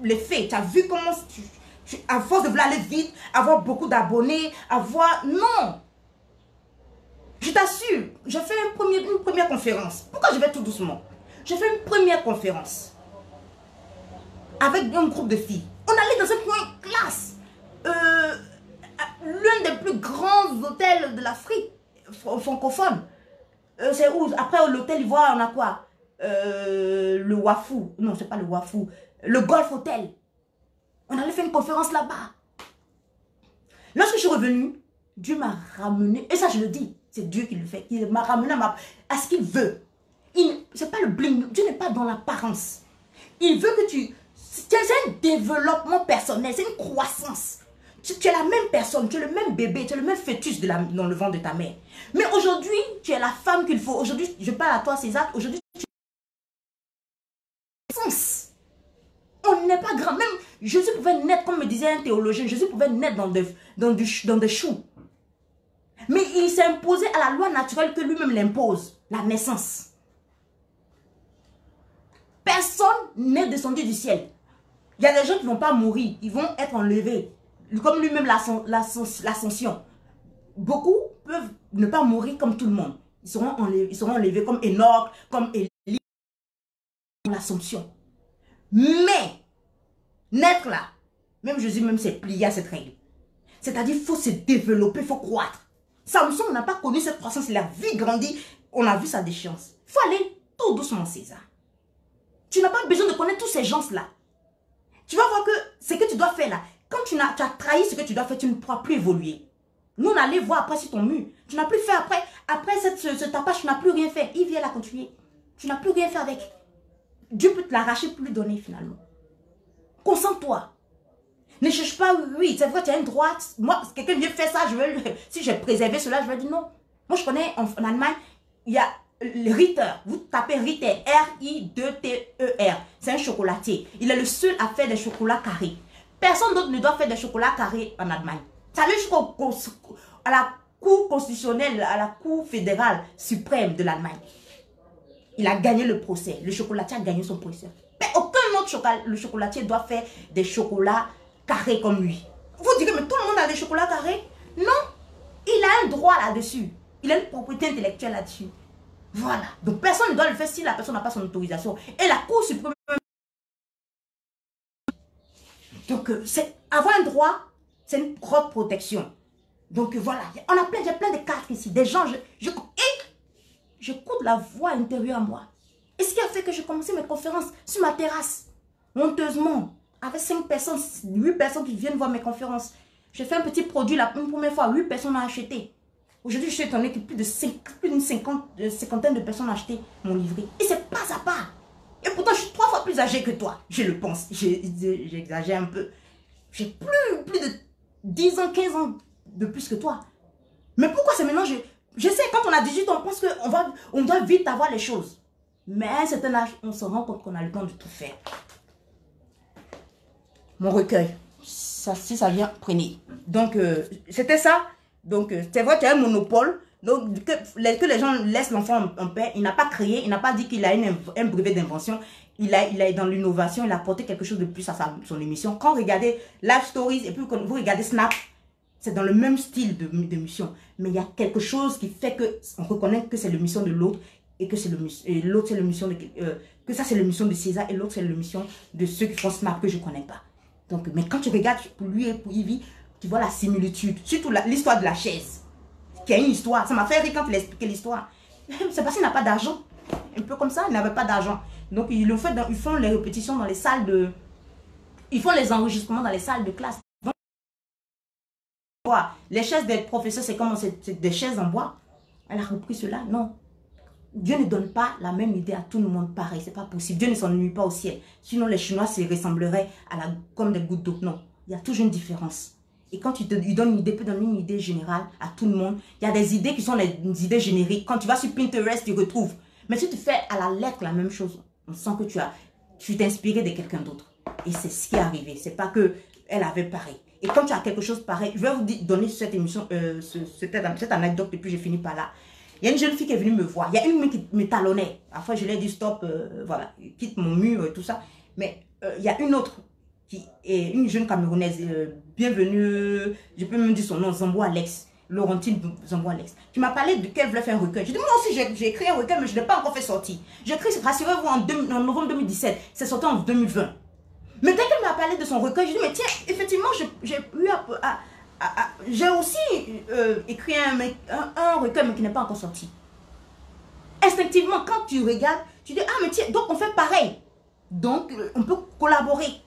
les faits, tu as vu comment, à force de vouloir aller vite, avoir beaucoup d'abonnés, avoir... Non! Je t'assure, j'ai fait une première conférence. Pourquoi je vais tout doucement? J'ai fait une première conférence avec un groupe de filles. On allait dans un coin classe. L'un des plus grands hôtels de l'Afrique francophone. C'est où? Après l'hôtel Ivoire, on a quoi? Le Wafou. Non, c'est pas le Wafou. Le Golf Hotel. On allait faire une conférence là-bas. Lorsque je suis revenue, Dieu m'a ramené. Et ça, je le dis. C'est Dieu qui le fait. Il m'a ramené à ce qu'il veut. C'est pas le bling. Dieu n'est pas dans l'apparence. Il veut que tu... C'est un développement personnel. C'est une croissance. Tu es la même personne, tu es le même bébé, tu es le même fœtus dans le ventre de ta mère. Mais aujourd'hui, tu es la femme qu'il faut. Aujourd'hui, je parle à toi, César. Aujourd'hui, tu es sens. On n'est pas grand. Même Jésus pouvait naître, comme me disait un théologien, Jésus pouvait naître dans des choux. Mais il s'est imposé à la loi naturelle que lui-même l'impose, la naissance. Personne n'est descendu du ciel. Il y a des gens qui ne vont pas mourir, ils vont être enlevés. Comme lui-même l'ascension. Beaucoup peuvent ne pas mourir comme tout le monde. Ils seront enlevés comme Enoch, comme Élie, l'assomption. Mais, naître là, même Jésus même s'est plié à cette règle. C'est-à-dire qu'il faut se développer, il faut croître. Samson n'a pas connu cette croissance, il a vu grandir, on a vu sa déchéance. Il faut aller tout doucement, César. Tu n'as pas besoin de connaître tous ces gens-là. Tu vas voir que ce que tu dois faire là, quand tu as trahi ce que tu dois faire, tu ne pourras plus évoluer. Nous, on allait voir après sur ton mur. Tu n'as plus fait après ce tapage, tu n'as plus rien fait. Il vient la continuer. Tu n'as plus rien fait avec. Dieu peut te l'arracher pour lui donner finalement. Concentre-toi. Ne cherche pas, oui, c'est vrai, tu as une droite. Moi, quelqu'un vient faire ça, si j'ai préservé cela, je vais dire non. Moi, je connais en Allemagne, il y a le Ritter. Vous tapez Ritter, R-I-2-T-E-R. C'est un chocolatier. Il est le seul à faire des chocolats carrés. Personne d'autre ne doit faire des chocolats carrés en Allemagne. Ça allait jusqu'à la Cour constitutionnelle, à la Cour fédérale suprême de l'Allemagne. Il a gagné le procès. Le chocolatier a gagné son procès. Mais aucun autre chocolatier doit faire des chocolats carrés comme lui. Vous direz, mais tout le monde a des chocolats carrés? Non. Il a un droit là-dessus. Il a une propriété intellectuelle là-dessus. Voilà. Donc personne ne doit le faire si la personne n'a pas son autorisation. Et la Cour suprême... Donc, avoir un droit, c'est une propre protection. Donc, voilà. On a j'ai plein de cartes ici. Des gens, j'écoute la voix intérieure à moi. Et ce qui a fait que j'ai commencé mes conférences sur ma terrasse. Honteusement. Avec 5 personnes, 8 personnes qui viennent voir mes conférences. J'ai fait un petit produit la première fois. 8 personnes ont acheté. Aujourd'hui, je suis étonnée que plus d'une cinquantaine de personnes ont acheté mon livret. Et c'est pas à pas. Et pourtant, je suis 3 fois plus âgée que toi. Je le pense. J'exagère un peu. J'ai plus de 10 ans, 15 ans de plus que toi. Mais pourquoi c'est maintenant? Je sais, quand on a 18 ans, on pense qu'on doit vite avoir les choses. Mais à un certain âge, on se rend compte qu'on a le temps de tout faire. Mon recueil. si ça vient, prenez. Donc, c'était ça. Donc, c'est vrai qu'il y a un monopole. Donc, que les gens laissent l'enfant en paix. Il n'a pas créé, il n'a pas dit qu'il a un brevet d'invention. Il est dans l'innovation, il a apporté quelque chose de plus à son émission. Quand vous regardez Live Stories et puis quand vous regardez Snap, c'est dans le même style d'émission. Mais il y a quelque chose qui fait qu'on reconnaît que c'est l'émission de l'autre et que l'autre c'est l'émission de... que ça c'est l'émission de César et l'autre c'est l'émission de ceux qui font Snap que je ne connais pas. Donc, mais quand tu regardes pour lui et pour Ivy, tu vois la similitude. Surtout l'histoire de la chaise. Qui a une histoire. Ça m'a fait rire quand il a expliqué l'histoire. C'est parce qu'il n'a pas d'argent. Un peu comme ça, il n'avait pas d'argent. Donc, ils font les répétitions dans les salles de... Ils font les enregistrements dans les salles de classe. Donc, les chaises des professeurs, c'est comment? C'est des chaises en bois. Elle a repris cela. Non. Dieu ne donne pas la même idée à tout le monde pareil. C'est pas possible. Dieu ne s'ennuie pas au ciel. Sinon, les Chinois se ressembleraient comme des gouttes d'eau. Non. Il y a toujours une différence. Et quand tu donnes une idée, peut donner une idée générale à tout le monde. Il y a des idées qui sont des idées génériques. Quand tu vas sur Pinterest, tu retrouves. Mais si tu fais à la lettre la même chose, on sent que tu t'es inspiré de quelqu'un d'autre. Et c'est ce qui est arrivé. C'est pas qu'elle avait pareil. Et quand tu as quelque chose pareil, je vais vous donner cette émission, cette anecdote, et puis j'ai fini par là. Il y a une jeune fille qui est venue me voir. Il y a une qui me talonnait. Après, je lui ai dit stop, voilà, quitte mon mur et tout ça. Mais il y a une autre qui est une jeune Camerounaise, bienvenue, je peux même dire son nom, Zambo Alex, Laurentine Zambo Alex, qui m'a parlé de qu'elle voulait faire un recueil. Je dis, moi aussi j'ai écrit un recueil, mais je ne l'ai pas encore fait sortir. J'ai écrit, rassurez-vous, en novembre 2017, c'est sorti en 2020. Mais dès qu'elle m'a parlé de son recueil, je dis, mais tiens, effectivement, j'ai aussi écrit un recueil, mais qui n'est pas encore sorti. Instinctivement, quand tu regardes, tu dis, ah, mais tiens, donc on fait pareil. Donc, on peut collaborer.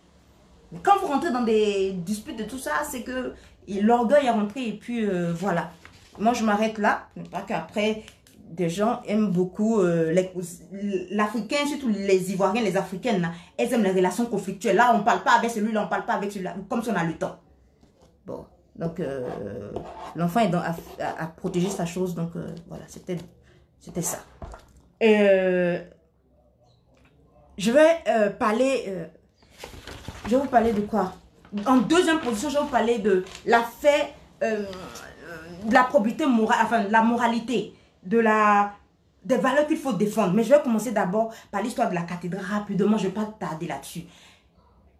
Mais quand vous rentrez dans des disputes de tout ça, c'est que l'orgueil est rentré et puis voilà. Moi, je m'arrête là. Pas qu'après, des gens aiment beaucoup l'Africain, surtout les Ivoiriens, les Africaines. Là, elles aiment les relations conflictuelles. Là, on ne parle pas avec celui-là, on ne parle pas avec celui-là, comme si on a le temps. Bon, donc l'enfant est à protéger sa chose. Donc voilà, c'était ça. Je vais parler... je vais vous parler de quoi? En deuxième position, je vais vous parler de l'affaire de la probité morale, enfin de la moralité, des valeurs qu'il faut défendre. Mais je vais commencer d'abord par l'histoire de la cathédrale. Rapidement, je ne vais pas tarder là-dessus.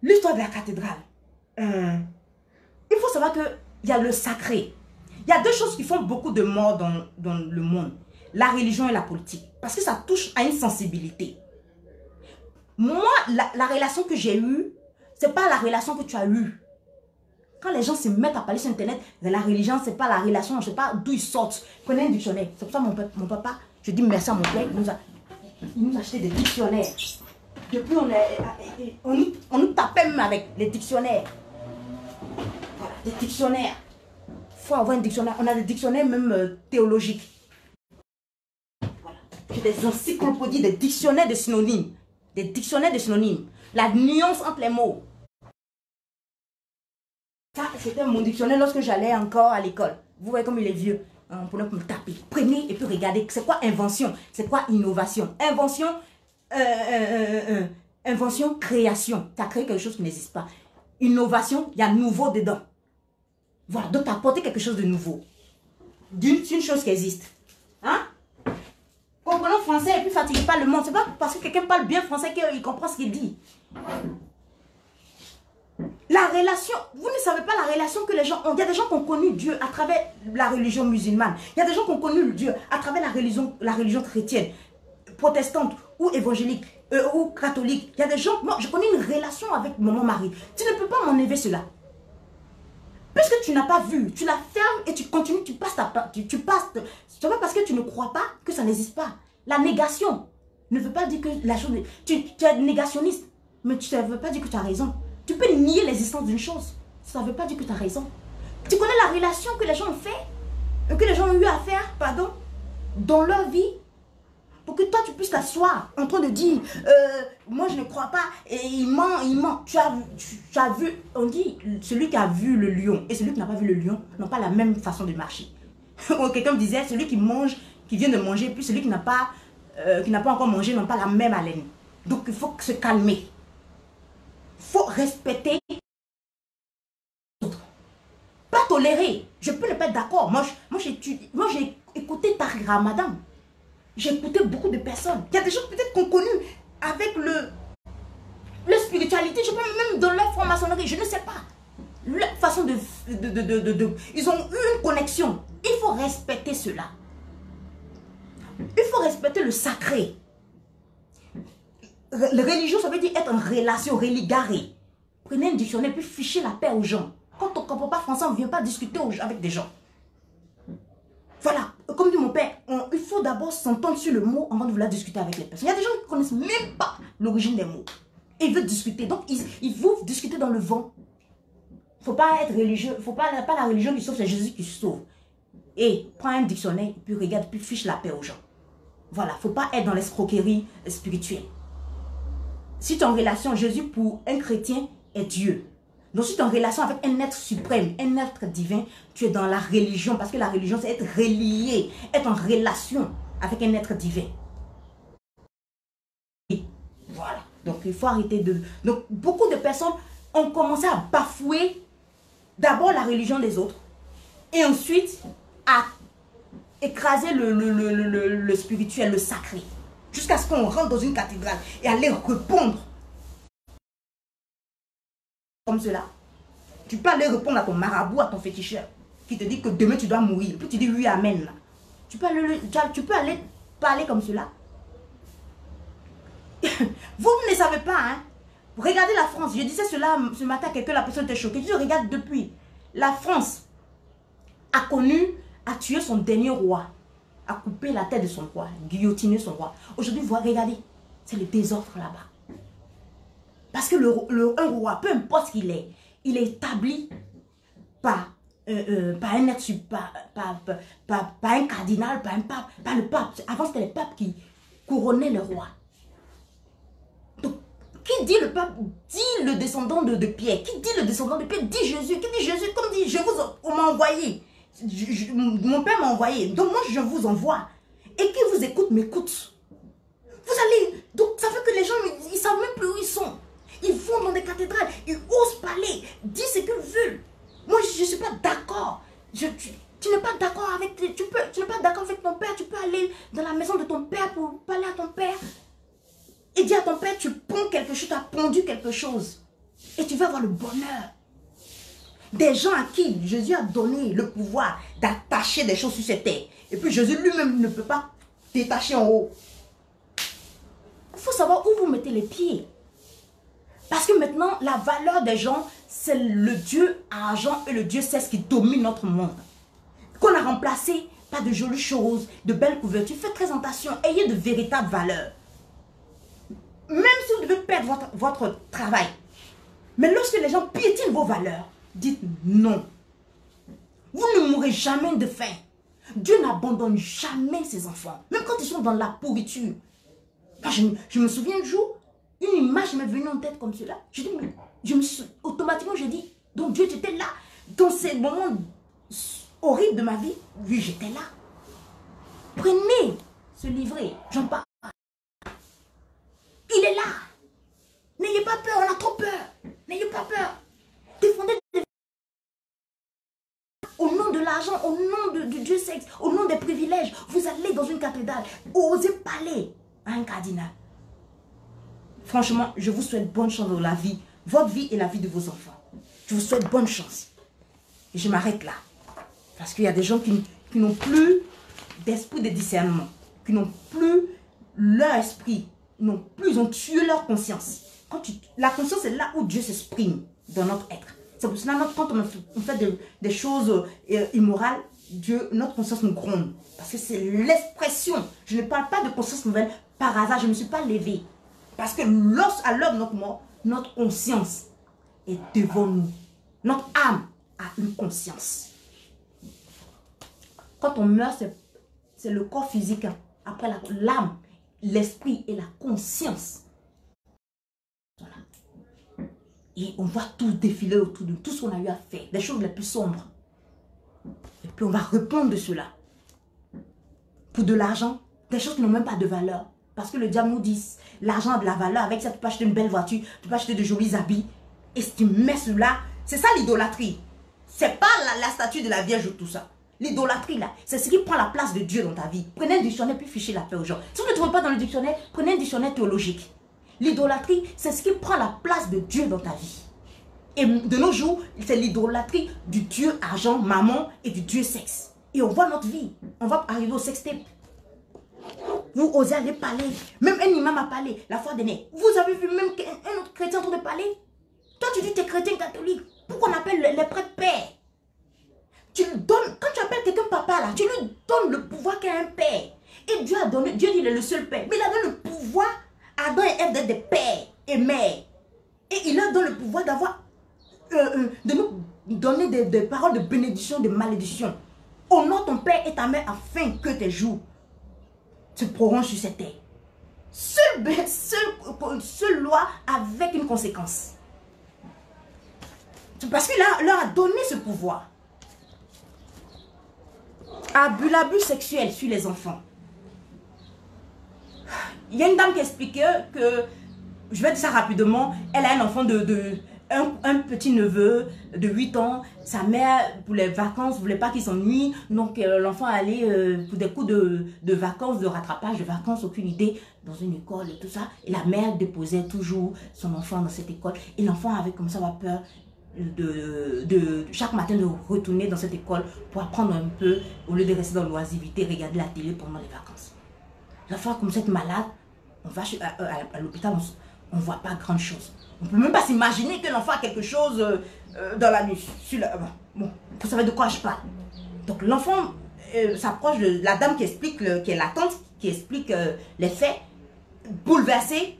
L'histoire de la cathédrale. Il faut savoir qu'il y a le sacré. Il y a deux choses qui font beaucoup de morts dans le monde. La religion et la politique. Parce que ça touche à une sensibilité. Moi, la relation que j'ai eue, c'est pas la relation que tu as eue. Quand les gens se mettent à parler sur Internet de la religion, c'est pas la relation, je ne sais pas d'où ils sortent. Prenez un dictionnaire. C'est pour ça mon papa, je dis merci à mon père, il nous a acheté des dictionnaires. Depuis, on nous tapait même avec les dictionnaires. Voilà, des dictionnaires. Il faut avoir un dictionnaire. On a des dictionnaires même théologiques. Voilà. J'ai des encyclopédies, des dictionnaires de synonymes. Des dictionnaires de synonymes. La nuance entre les mots. Ça, c'était mon dictionnaire lorsque j'allais encore à l'école. Vous voyez comme il est vieux. On prenait pour me taper. Prenez et puis regardez. C'est quoi invention? C'est quoi innovation? Invention, création. Tu as créé quelque chose qui n'existe pas. Innovation, il y a nouveau dedans. Voilà, donc tu as apporté quelque chose de nouveau. D'une chose qui existe. Hein? Comprenons français et puis fatiguez pas le monde. C'est pas parce que quelqu'un parle bien français qu'il comprend ce qu'il dit. La relation, vous ne savez pas la relation que les gens ont. Il y a des gens qui ont connu Dieu à travers la religion musulmane. Il y a des gens qui ont connu Dieu à travers la religion chrétienne, protestante ou évangélique ou catholique. Il y a des gens, moi je connais une relation avec mon mari. Tu ne peux pas m'enlever cela. Puisque tu n'as pas vu, tu la fermes et tu continues, tu passes. C'est pas parce que tu ne crois pas que ça n'existe pas. La négation ne veut pas dire que la chose... Tu es négationniste, mais ça ne veut pas dire que tu as raison. Tu peux nier l'existence d'une chose. Ça ne veut pas dire que tu as raison. Tu connais la relation que les gens ont fait, que les gens ont eu à faire, pardon, dans leur vie, pour que toi tu puisses t'asseoir en train de dire, moi je ne crois pas, et il ment. Tu as vu, on dit, celui qui a vu le lion et celui qui n'a pas vu le lion n'ont pas la même façon de marcher. Quelqu'un me disait, celui qui mange, qui vient de manger, puis celui qui n'a pas encore mangé n'ont pas la même haleine. Donc il faut se calmer. Il faut respecter tolérer. Je peux ne pas être d'accord. Moi j'ai écouté Tariq Ramadan. J'ai écouté beaucoup de personnes. Il y a des gens peut-être qu'on connu avec le spiritualité. Je pense même dans leur franc-maçonnerie. Je ne sais pas. Leur façon ils ont eu une connexion. Il faut respecter cela. Il faut respecter le sacré. La religion, ça veut dire être en relation, religaré. Prenez un dictionnaire puis fichez la paix aux gens. Quand on ne comprend pas français, on ne vient pas discuter avec des gens. Voilà, comme dit mon père, il faut d'abord s'entendre sur le mot avant de vouloir discuter avec les personnes. Il y a des gens qui ne connaissent même pas l'origine des mots. Et ils veulent discuter. Donc, ils vont discuter dans le vent. Il ne faut pas être religieux. Il ne faut pas la religion qui sauve, c'est Jésus qui sauve. Et prends un dictionnaire, puis regarde, puis fiche la paix aux gens. Voilà, il ne faut pas être dans l'escroquerie spirituelle. Si tu es en relation, Jésus pour un chrétien est Dieu. Donc si tu es en relation avec un être suprême, un être divin, tu es dans la religion. Parce que la religion, c'est être relié, être en relation avec un être divin. Et voilà. Donc il faut arrêter de... Donc beaucoup de personnes ont commencé à bafouer d'abord la religion des autres. Et ensuite à écraser le spirituel, le sacré. Jusqu'à ce qu'on rentre dans une cathédrale et aller répondre comme cela. Tu peux aller répondre à ton marabout, à ton féticheur, qui te dit que demain tu dois mourir. Puis tu dis oui, amen. Là. Tu peux aller parler comme cela. Vous ne savez pas, hein. Regardez la France. Je disais cela ce matin à quelqu'un, la personne était choquée. Je regarde depuis. La France a tué son dernier roi. A coupé la tête de son roi, guillotiné son roi. Aujourd'hui, vous regardez, c'est le désordre là-bas. Parce que un roi, peu importe ce qu'il est, il est établi par un être, par un cardinal, par un pape, par le pape. Avant, c'était les papes qui couronnaient le roi. Donc, qui dit le pape, dit le descendant de Pierre. Qui dit le descendant de Pierre, dit Jésus. Qui dit Jésus, comme dit, on m'a envoyé. Mon père m'a envoyé, donc moi je vous envoie. Et qui vous écoute, m'écoute. Vous allez, donc ça fait que les gens, ils ne savent même plus où ils sont. Ils vont dans des cathédrales, ils osent parler, dire ce qu'ils veulent. Moi je ne suis pas d'accord. Tu n'es pas d'accord avec, tu n'es pas d'accord avec ton père, tu peux aller dans la maison de ton père pour parler à ton père. Et dire à ton père, tu ponds quelque chose, tu as pondu quelque chose. Et tu vas avoir le bonheur. Des gens à qui Jésus a donné le pouvoir d'attacher des choses sur cette terre. Et puis Jésus lui-même ne peut pas détacher en haut. Il faut savoir où vous mettez les pieds. Parce que maintenant, la valeur des gens, c'est le Dieu argent et le Dieu sexe qui domine notre monde. Qu'on a remplacé par de jolies choses, de belles couvertures. Faites très attention, ayez de véritables valeurs. Même si vous devez perdre votre travail. Mais lorsque les gens piétinent vos valeurs, dites non. Vous ne mourrez jamais de faim. Dieu n'abandonne jamais ses enfants. Même quand ils sont dans la pourriture. Je me souviens un jour, une image m'est venue en tête comme cela. Je dis, mais automatiquement, je dis, donc Dieu, tu étais là. Dans ces moments horribles de ma vie, oui, j'étais là. Prenez ce livret, j'en parle. Il est là. N'ayez pas peur, on a trop peur. N'ayez pas peur. Défendez au nom de l'argent, au nom du Dieu sexe, au nom des privilèges. Vous allez dans une cathédrale, osez parler à un cardinal. Franchement, je vous souhaite bonne chance dans la vie, votre vie et la vie de vos enfants. Je vous souhaite bonne chance. Et je m'arrête là. Parce qu'il y a des gens qui n'ont plus d'esprit de discernement, qui n'ont plus leur esprit, ils ont tué leur conscience. La conscience, c'est là où Dieu s'exprime dans notre être. C'est pour cela que quand on fait des choses immorales, notre conscience nous gronde. Parce que c'est l'expression. Je ne parle pas de conscience nouvelle par hasard, je ne me suis pas levée. Parce que à l'heure de notre mort, notre conscience est devant nous. Notre âme a une conscience. Quand on meurt, c'est le corps physique. Après l'âme, l'esprit et la conscience. Voilà. Et on va tout défiler autour de tout ce qu'on a eu à faire. Des choses les plus sombres. Et puis on va répondre de cela. Pour de l'argent, des choses qui n'ont même pas de valeur. Parce que le diable nous dit, l'argent a de la valeur. Avec ça, tu peux acheter une belle voiture, tu peux acheter de jolis habits. Et si tu mets cela, c'est ça l'idolâtrie. C'est pas la statue de la Vierge ou tout ça. L'idolâtrie là, c'est ce qui prend la place de Dieu dans ta vie. Prenez un dictionnaire puis fichez la paix aux gens. Si vous ne trouvez pas dans le dictionnaire, prenez un dictionnaire théologique. L'idolâtrie, c'est ce qui prend la place de Dieu dans ta vie. Et de nos jours, c'est l'idolâtrie du Dieu argent, maman et du Dieu sexe. Et on voit notre vie. On va arriver au sextape. Vous osez aller parler. Même un imam a parlé la fois dernière. Vous avez vu même un autre chrétien en train de parler. Toi, tu dis que tu es chrétien catholique. Pourquoi on appelle les prêtres pères? Tu lui donnes, quand tu appelles quelqu'un papa là, tu lui donnes le pouvoir qu'à un père. Et Dieu a donné, Dieu dit il est le seul père. Mais il a donné le pouvoir à Adam et Ève d'être des pères et mères. Et il leur donne le pouvoir d'avoir, de nous donner des paroles de bénédiction, de malédiction. Honore ton père et ta mère afin que tes jours se prolongent sur cette terre. Seule loi avec une conséquence. Parce qu'il leur a donné ce pouvoir. L'abus sexuel sur les enfants. Il y a une dame qui expliquait que, je vais dire ça rapidement, elle a un enfant un petit neveu de 8 ans. Sa mère, pour les vacances, ne voulait pas qu'il s'ennuie. Donc l'enfant allait pour des coups de vacances, de rattrapage de vacances, aucune idée, dans une école et tout ça. Et la mère déposait toujours son enfant dans cette école. Et l'enfant avait comme ça peur chaque matin de retourner dans cette école pour apprendre un peu, au lieu de rester dans l'oisiveté, regarder la télé pendant les vacances. L'enfant comme ça est malade, on va à l'hôpital, on ne voit pas grand chose. On ne peut même pas s'imaginer que l'enfant a quelque chose dans la nuit. Bon, vous savez de quoi je parle. Donc l'enfant s'approche de la dame qui explique, qui est la tante, qui explique les faits, bouleversé.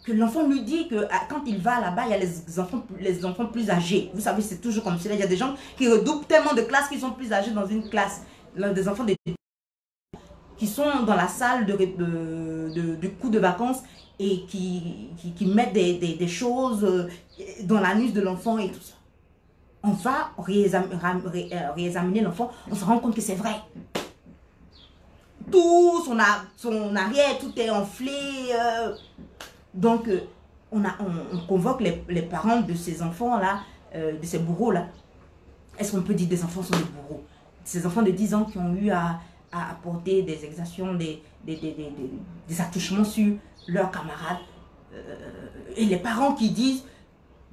Que l'enfant lui dit que quand il va là-bas, il y a les enfants plus âgés. Vous savez, c'est toujours comme cela. Il y a des gens qui redoublent tellement de classes qu'ils sont plus âgés dans une classe. Des enfants qui sont dans la salle du coup de vacances et qui mettent des choses dans l'anus de l'enfant et tout ça. On va réexaminer l'enfant, on se rend compte que c'est vrai. Tout son arrière, tout est enflé. Donc, on convoque les parents de ces enfants-là, de ces bourreaux-là. Est-ce qu'on peut dire que des enfants sont des bourreaux? Ces enfants de 10 ans qui ont eu à apporter des exactions, des attouchements sur leurs camarades. Et les parents qui disent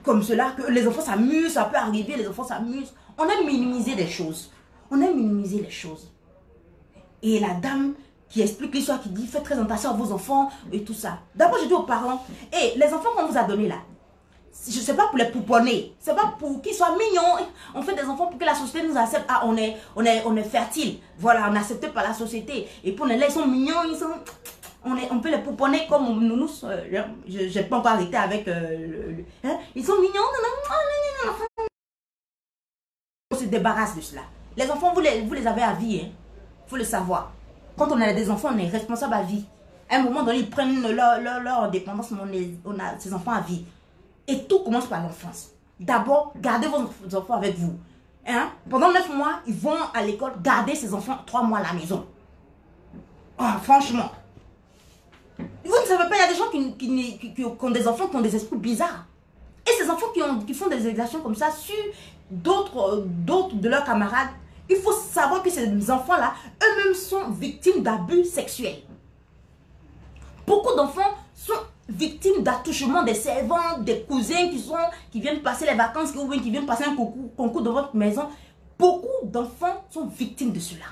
comme cela que les enfants s'amusent, ça peut arriver, les enfants s'amusent. On aime minimiser des choses. On aime minimiser les choses. Et la dame qui explique l'histoire, qui dit faites très attention à vos enfants et tout ça. D'abord, je dis aux parents, et les enfants qu'on vous a donnés là, je ne sais pas pour les pouponner, c'est pas pour qu'ils soient mignons. On fait des enfants pour que la société nous accepte. Ah, on est fertile. Voilà, on est accepté par la société. Et pour les là, ils sont mignons, on peut les pouponner comme nous. Je n'ai pas encore arrêté avec ils sont mignons. On se débarrasse de cela. Les enfants, vous les avez à vie. Il faut le savoir. Quand on a des enfants, on est responsable à vie. À un moment donné, ils prennent leur indépendance, mais on a ces enfants à vie. Et tout commence par l'enfance. D'abord, gardez vos enfants avec vous. Pendant 9 mois, ils vont à l'école, gardez ces enfants 3 mois à la maison. Oh, franchement. Vous ne savez pas, il y a des gens qui ont des enfants qui ont des esprits bizarres. Et ces enfants qui font des exactions comme ça sur d'autres de leurs camarades, il faut savoir que ces enfants-là, eux-mêmes sont victimes d'abus sexuels. Beaucoup d'enfants sont victimes d'attouchements des servants, des cousins qui viennent passer les vacances, ou qui viennent passer un concours dans votre maison. Beaucoup d'enfants sont victimes de cela.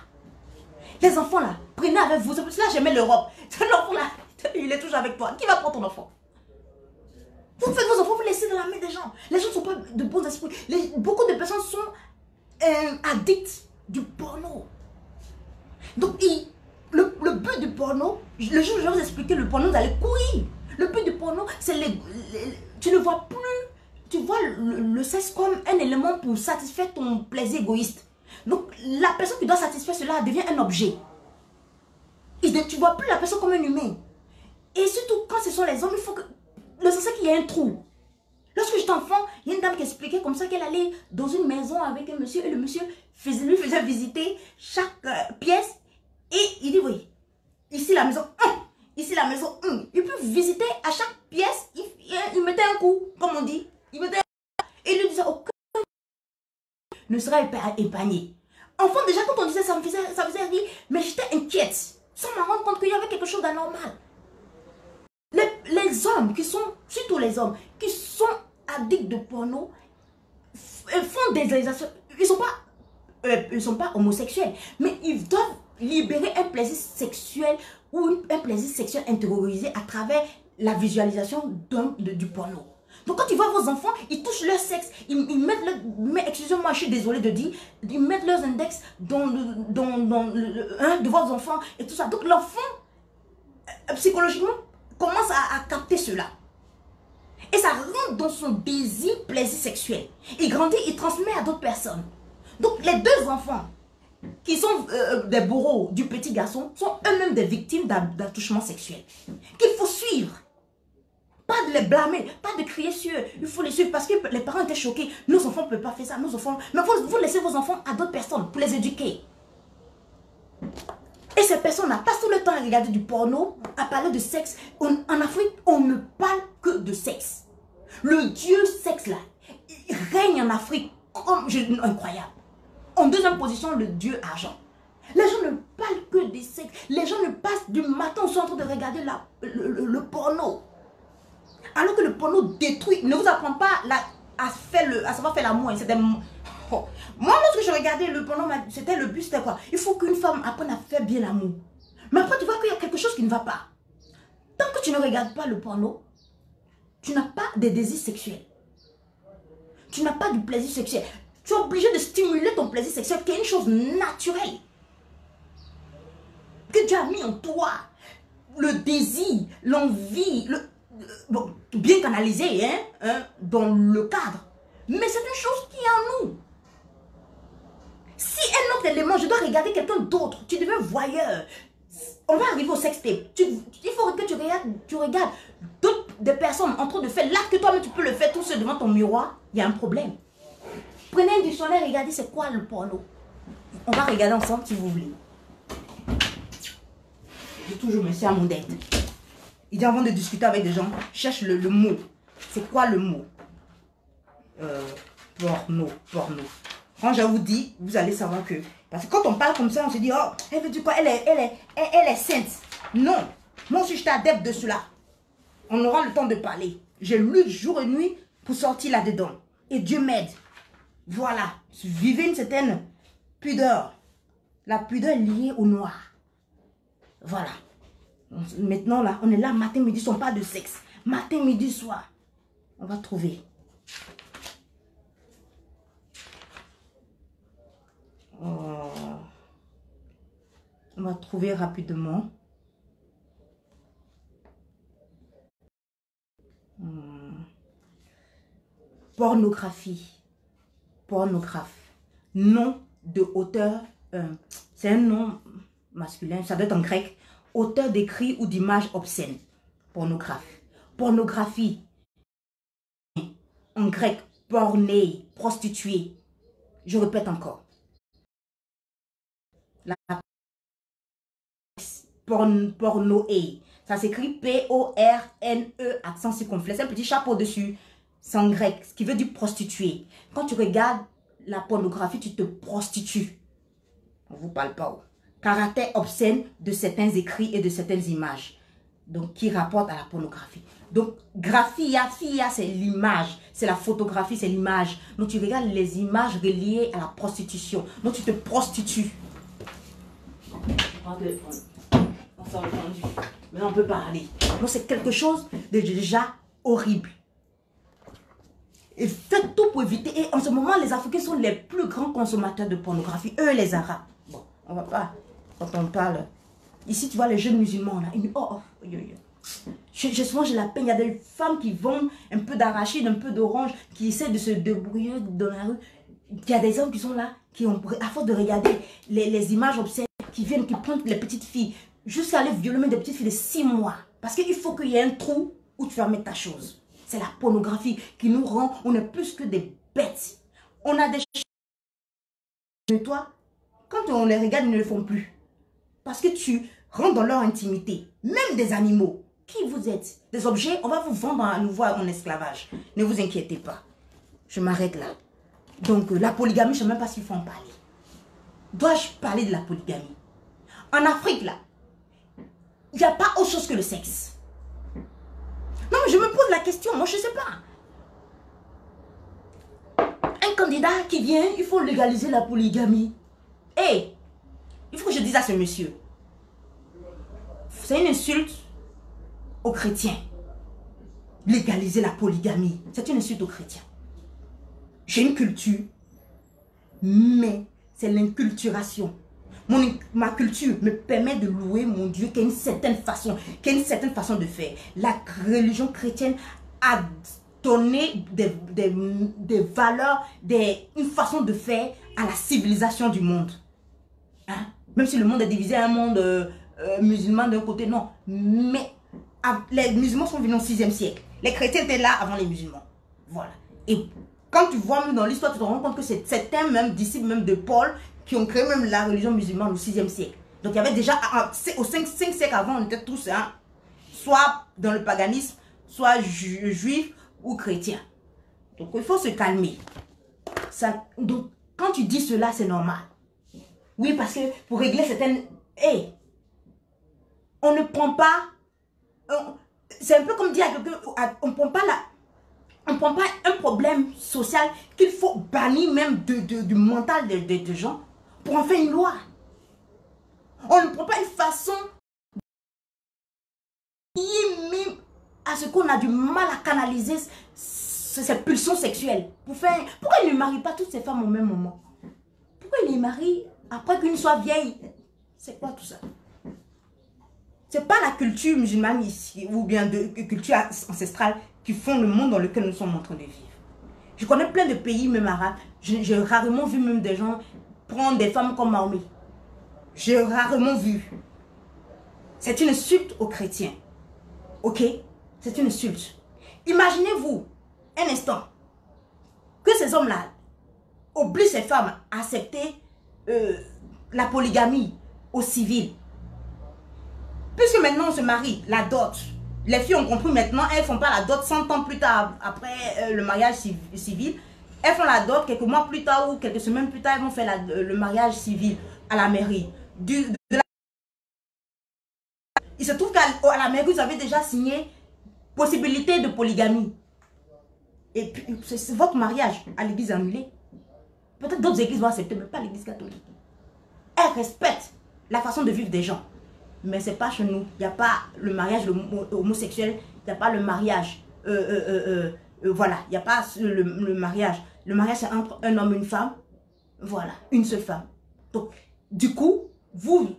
Les enfants là, prenez avec vous. C'est pour cela que j'aimais l'Europe. L'enfant là, il est toujours avec toi. Qui va prendre ton enfant? Vous faites vos enfants, vous laissez dans la main des gens. Les gens ne sont pas de bons esprits. Beaucoup de personnes sont addicts du porno. Donc, le but du porno, le jour où je vais vous expliquer le porno, vous allez courir. Le but du porno, c'est tu ne vois plus, tu vois le sexe comme un élément pour satisfaire ton plaisir égoïste. Donc, la personne qui doit satisfaire cela devient un objet. Tu ne vois plus la personne comme un humain. Et surtout, quand ce sont les hommes, il faut que... Le sens, c'est qu'il y a un trou. Lorsque j'étais enfant, il y a une dame qui expliquait comme ça qu'elle allait dans une maison avec un monsieur et le monsieur lui faisait visiter chaque pièce. Et il dit, oui, ici la maison 1, ici la maison 1. Il peut visiter à chaque pièce, il mettait un coup, comme on dit. Il mettait un coup. Et il lui disait, ok. ne sera épargné. Enfant, déjà, quand on disait ça, ça me faisait rire, mais j'étais inquiète, sans me rendre compte qu'il y avait quelque chose d'anormal. Les hommes qui sont, surtout les hommes, qui sont addicts de porno, font des réalisations. Ils sont pas homosexuels, mais ils doivent libérer un plaisir sexuel ou un plaisir sexuel intériorisé à travers la visualisation du porno. Donc quand tu vois vos enfants, ils touchent leur sexe, ils mettent leur... Mais excusez-moi, je suis désolée de dire, ils mettent leurs index de vos enfants et tout ça. Donc l'enfant, psychologiquement, commence à capter cela. Et ça rentre dans son désir, plaisir sexuel. Il grandit, il transmet à d'autres personnes. Donc les deux enfants qui sont des bourreaux du petit garçon sont eux-mêmes des victimes d'attouchement sexuel. Qu'il faut suivre. Pas de les blâmer, pas de crier sur eux. Il faut les suivre parce que les parents étaient choqués. Nos enfants ne peuvent pas faire ça, nos enfants... Mais vous laissez vos enfants à d'autres personnes pour les éduquer. Et ces personnes n'ont pas tout le temps à regarder du porno, à parler de sexe. En Afrique, on ne parle que de sexe. Le dieu sexe là, il règne en Afrique comme incroyable. En deuxième position, le dieu argent. Les gens ne parlent que des sexes. Les gens ne passent du matin au soir en train de regarder le porno. Alors que le porno détruit, ne vous apprend pas à savoir faire l'amour. Oh. Moi, lorsque je regardais le porno, c'était le but, c'était quoi? Il faut qu'une femme apprenne à faire bien l'amour. Mais après, tu vois qu'il y a quelque chose qui ne va pas. Tant que tu ne regardes pas le porno, tu n'as pas de désir sexuel. Tu n'as pas du plaisir sexuel. Tu es obligé de stimuler ton plaisir sexuel, qui est une chose naturelle. Que Dieu a mis en toi. Le désir, l'envie, bon, bien canalisé dans le cadre. Mais c'est une chose qui est en nous. Si un autre élément, je dois regarder quelqu'un d'autre, tu deviens voyeur. On va arriver au sextape. Il faut que tu regardes des personnes en train de faire l'acte que toi-même tu peux le faire tout seul devant ton miroir. Il y a un problème. Prenez un dictionnaire et regardez c'est quoi le porno. On va regarder ensemble si vous voulez. J'ai toujours monsieur à mon dette. Il dit avant de discuter avec des gens, cherche le mot. C'est quoi le mot? Porno. Quand je vous dis, vous allez savoir que... Parce que quand on parle comme ça, on se dit, oh, elle veut dire quoi? Elle est sainte. Non. Moi aussi, j'étais adepte de cela. On aura le temps de parler. J'ai lu jour et nuit pour sortir là-dedans. Et Dieu m'aide. Voilà. Vivez une certaine pudeur. La pudeur est liée au noir. Voilà. Maintenant, là, on est là, matin, midi, on parle de sexe. Matin, midi, soir. On va trouver. On va trouver rapidement. Pornographie. Pornographe. Nom de auteur. C'est un nom masculin, ça doit être en grec. Auteur d'écrits ou d'images obscènes. Pornographe. Pornographie. En grec, porné, prostituée. Je répète encore. La pornoé. Ça s'écrit P-O-R-N-E, accent circonflexe. Un petit chapeau dessus. C'est en grec, ce qui veut dire prostituée. Quand tu regardes la pornographie, tu te prostitues. On ne vous parle pas. Caractère obscène de certains écrits et de certaines images. Donc, qui rapportent à la pornographie. Donc, graphia, c'est l'image. C'est la photographie, c'est l'image. Donc, tu regardes les images reliées à la prostitution. Donc, tu te prostitues. On s'est entendu. Maintenant, on peut parler. Donc, c'est quelque chose de déjà horrible. Et faites tout pour éviter. Et en ce moment, les Africains sont les plus grands consommateurs de pornographie. Eux, les Arabes. Bon, on va pas... Quand on parle... Ici, tu vois les jeunes musulmans, là. Ils disent, souvent, j'ai la peine. Il y a des femmes qui vendent un peu d'arachide, un peu d'orange, qui essaient de se débrouiller dans la rue. Il y a des hommes qui sont là, qui ont, à force de regarder les images obscènes, qui viennent, qui prennent les petites filles, jusqu'à aller violer des petites filles de 6 mois. Parce qu'il faut qu'il y ait un trou où tu vas mettre ta chose. C'est la pornographie qui nous rend, on est plus que des bêtes. On a des choses de toi, quand on les regarde, ils ne le font plus. Parce que tu rentres dans leur intimité. Même des animaux. Qui vous êtes? Des objets, on va vous vendre à nouveau en esclavage. Ne vous inquiétez pas. Je m'arrête là. Donc, la polygamie, je ne sais même pas s'il faut en parler. Dois-je parler de la polygamie? En Afrique, là, il n'y a pas autre chose que le sexe. Non, mais je me pose la question, moi, je ne sais pas. Un candidat qui vient, il faut légaliser la polygamie. Hé, il faut que je dise à ce monsieur, c'est une insulte aux chrétiens. Légaliser la polygamie, c'est une insulte aux chrétiens. J'ai une culture, mais c'est l'inculturation. Ma culture me permet de louer mon Dieu qui a une certaine façon, de faire. La religion chrétienne a donné des valeurs, une façon de faire à la civilisation du monde. Hein? Même si le monde est divisé en un monde musulman d'un côté, non. Mais les musulmans sont venus au 6e siècle. Les chrétiens étaient là avant les musulmans. Voilà. Et quand tu vois même dans l'histoire, tu te rends compte que c'est certains même disciples même de Paul qui ont créé même la religion musulmane au 6e siècle. Donc il y avait déjà, au 5 siècles avant, on était tous, hein, soit dans le paganisme, soit juifs ou chrétiens. Donc il faut se calmer. Donc quand tu dis cela, c'est normal. Oui, parce que pour régler certaines... Hey, on ne prend pas... C'est un peu comme dire à quelqu'un, on ne prend pas un problème social qu'il faut bannir même du mental des gens pour en faire une loi. On ne prend pas une façon à ce qu'on a du mal à canaliser ces pulsions sexuelles. Pourquoi il ne marie pas toutes ces femmes au même moment? Pourquoi il les marie après qu'une soit vieille? C'est quoi tout ça? C'est pas la culture musulmane ici, ou bien de culture ancestrale qui font le monde dans lequel nous sommes en train de vivre. Je connais plein de pays, même arabes. J'ai rarement vu même des gens prendre des femmes comme Mahomet. J'ai rarement vu. C'est une insulte aux chrétiens. Ok? C'est une insulte. Imaginez-vous, un instant, que ces hommes-là obligent ces femmes à accepter la polygamie au civil. Puisque maintenant on se marie, la dot, les filles ont compris maintenant, elles ne font pas la dot 100 ans plus tard après le mariage civil. Elles font la dot quelques mois plus tard ou quelques semaines plus tard, elles vont faire le mariage civil à la mairie. Il se trouve qu'à la mairie, vous avez déjà signé possibilité de polygamie. Et puis, c'est votre mariage à l'église annulée. Peut-être d'autres églises vont accepter, mais pas l'église catholique. Elles respectent la façon de vivre des gens. Mais ce n'est pas chez nous. Il n'y a pas le mariage homosexuel. Il n'y a pas le mariage. Voilà. Il n'y a pas le mariage. Le mariage, c'est entre un homme et une femme. Voilà. Une seule femme. Donc, du coup, vous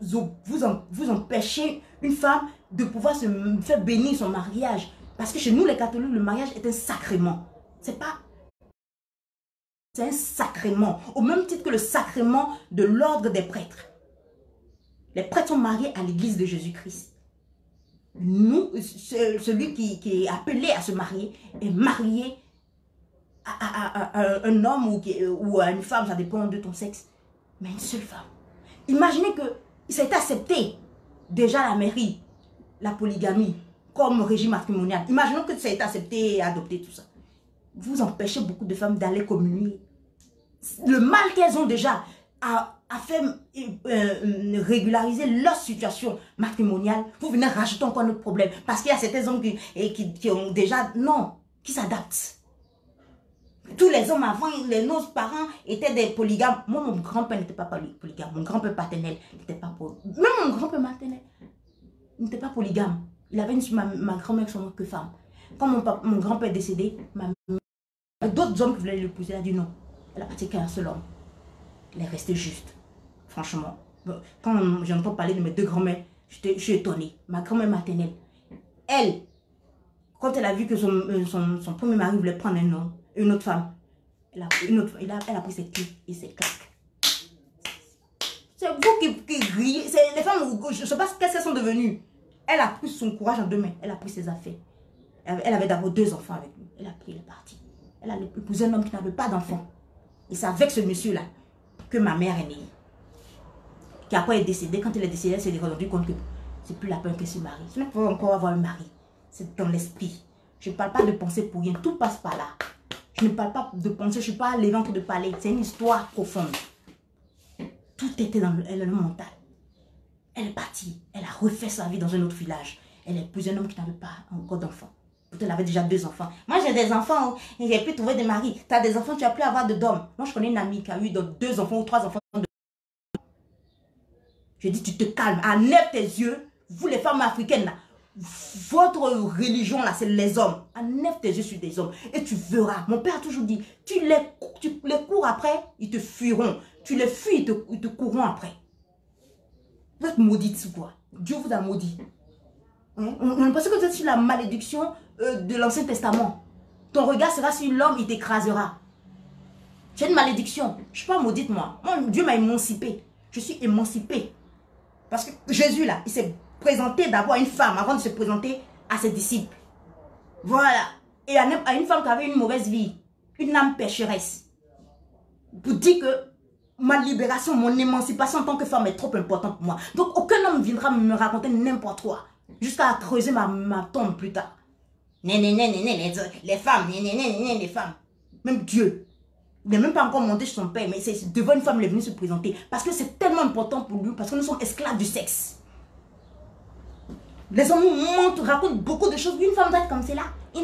empêchez une femme de pouvoir se faire bénir son mariage. Parce que chez nous, les catholiques, le mariage est un sacrement. C'est pas... C'est un sacrement. Au même titre que le sacrement de l'ordre des prêtres. Les prêtres sont mariés à l'église de Jésus-Christ. Nous, celui qui est appelé à se marier est marié à un homme ou à une femme, ça dépend de ton sexe, mais une seule femme. Imaginez que ça a été accepté déjà à la mairie, la polygamie, comme régime matrimonial. Imaginons que ça a été accepté et adopté, tout ça. Vous empêchez beaucoup de femmes d'aller communier. Le mal qu'elles ont déjà à faire régulariser leur situation matrimoniale, vous venez rajouter encore notre problème. Parce qu'il y a certains hommes qui ont déjà, non, qui s'adaptent. Tous les hommes avant, nos parents étaient des polygames. Moi, mon grand-père n'était pas polygame. Mon grand-père paternel n'était pas polygame. Même mon grand-père maternel n'était pas polygame. Il avait ma grand-mère seulement que femme. Quand mon grand-père est décédé, d'autres hommes qui voulaient l'épouser, elle a dit non. Elle a parti qu'un seul homme. Elle est restée juste. Franchement. Quand j'entends parler de mes deux grand-mères, je suis étonnée. Ma grand-mère maternelle, elle, quand elle a vu que son premier mari voulait prendre un homme, une autre femme, elle a pris ses clés et ses claques. C'est vous qui riez. Les femmes, je ne sais pas ce qu'elles sont devenues. Elle a pris son courage en deux mains. Elle a pris ses affaires. Elle avait d'abord 2 enfants avec lui. Elle a pris, elle est partie. Elle a épousé un homme qui n'avait pas d'enfants. Et c'est avec ce monsieur-là que ma mère est née. Qui après est décédée. Quand elle est décédée, elle s'est rendue compte que c'est plus la peine qu'elle se marie. Ce n'est pas encore avoir un mari. C'est dans l'esprit. Je ne parle pas de penser pour rien. Tout passe par là. Je ne parle pas de pensée, je ne suis pas les ventres de parler. C'est une histoire profonde. Tout était dans le mental. Elle est partie. Elle a refait sa vie dans un autre village. Elle a épousé un homme qui n'avait pas encore d'enfants. Peut-être elle avait déjà 2 enfants. Moi, j'ai des enfants. J'ai pu trouver des maris. Tu as des enfants, tu n'as plus à avoir de d'hommes. Moi, je connais une amie qui a eu 2 enfants ou 3 enfants. Je dis, tu te calmes. Enlève tes yeux. Vous, les femmes africaines, là, votre religion, là, c'est les hommes. Enlève tes yeux sur des hommes. Et tu verras. Mon père a toujours dit, tu les cours après, ils te fuiront. Tu les fuis, ils te courront après. Vous êtes maudite ou quoi? Dieu vous a maudit. Hein? On pense que vous êtes sur la malédiction de l'Ancien Testament. Ton regard sera sur l'homme, il t'écrasera. J'ai une malédiction. Je ne suis pas maudite, moi. Dieu m'a émancipée. Je suis émancipée. Parce que Jésus, là, il s'est présenté d'abord à une femme avant de se présenter à ses disciples. Voilà. Et à une femme qui avait une mauvaise vie. Une âme pécheresse. Pour dire que ma libération, mon émancipation en tant que femme est trop importante pour moi. Donc, aucun homme viendra me raconter n'importe quoi. Jusqu'à creuser ma tombe plus tard. Les femmes, les femmes. Même Dieu. Il n'est même pas encore monté chez son père, mais c'est devant une femme, il est venu se présenter. Parce que c'est tellement important pour lui, parce que nous sommes esclaves du sexe. Les hommes nous racontent beaucoup de choses. Une femme doit être comme c'est là. Et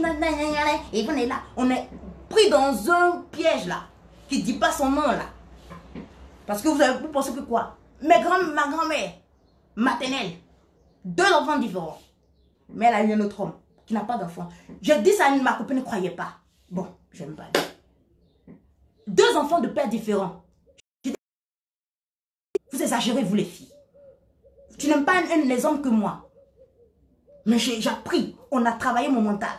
on est là. On est pris dans un piège là, qui ne dit pas son nom là. Parce que vous pensez que quoi? Ma grand-mère maternelle, 2 enfants différents. Mais elle a eu un autre homme qui n'a pas d'enfant. Je dis ça à ma copine ne croyait pas. Bon, je n'aime pas. 2 enfants de pères différents. Vous exagérez, vous les filles. Tu n'aimes pas les hommes que moi. Mais j'ai appris. On a travaillé mon mental.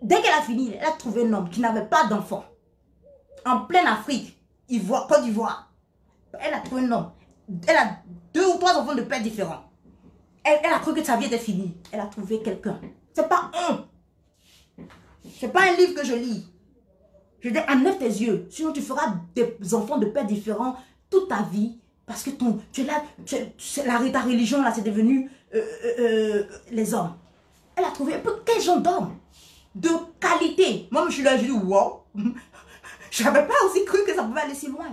Dès qu'elle a fini, elle a trouvé un homme qui n'avait pas d'enfant. En pleine Afrique, Côte d'Ivoire. Elle a trouvé un homme. Elle a 2 ou 3 enfants de pères différents. Elle a cru que sa vie était finie. Elle a trouvé quelqu'un. C'est pas c'est pas un livre que je lis. Je dis, enlève tes yeux. Sinon, tu feras des enfants de pères différents toute ta vie. Parce que tu es là, ta religion, là, c'est devenu les hommes. Elle a trouvé quel genre d'homme de qualité. Moi, je suis là, je dis, wow. Je n'avais pas aussi cru que ça pouvait aller si loin.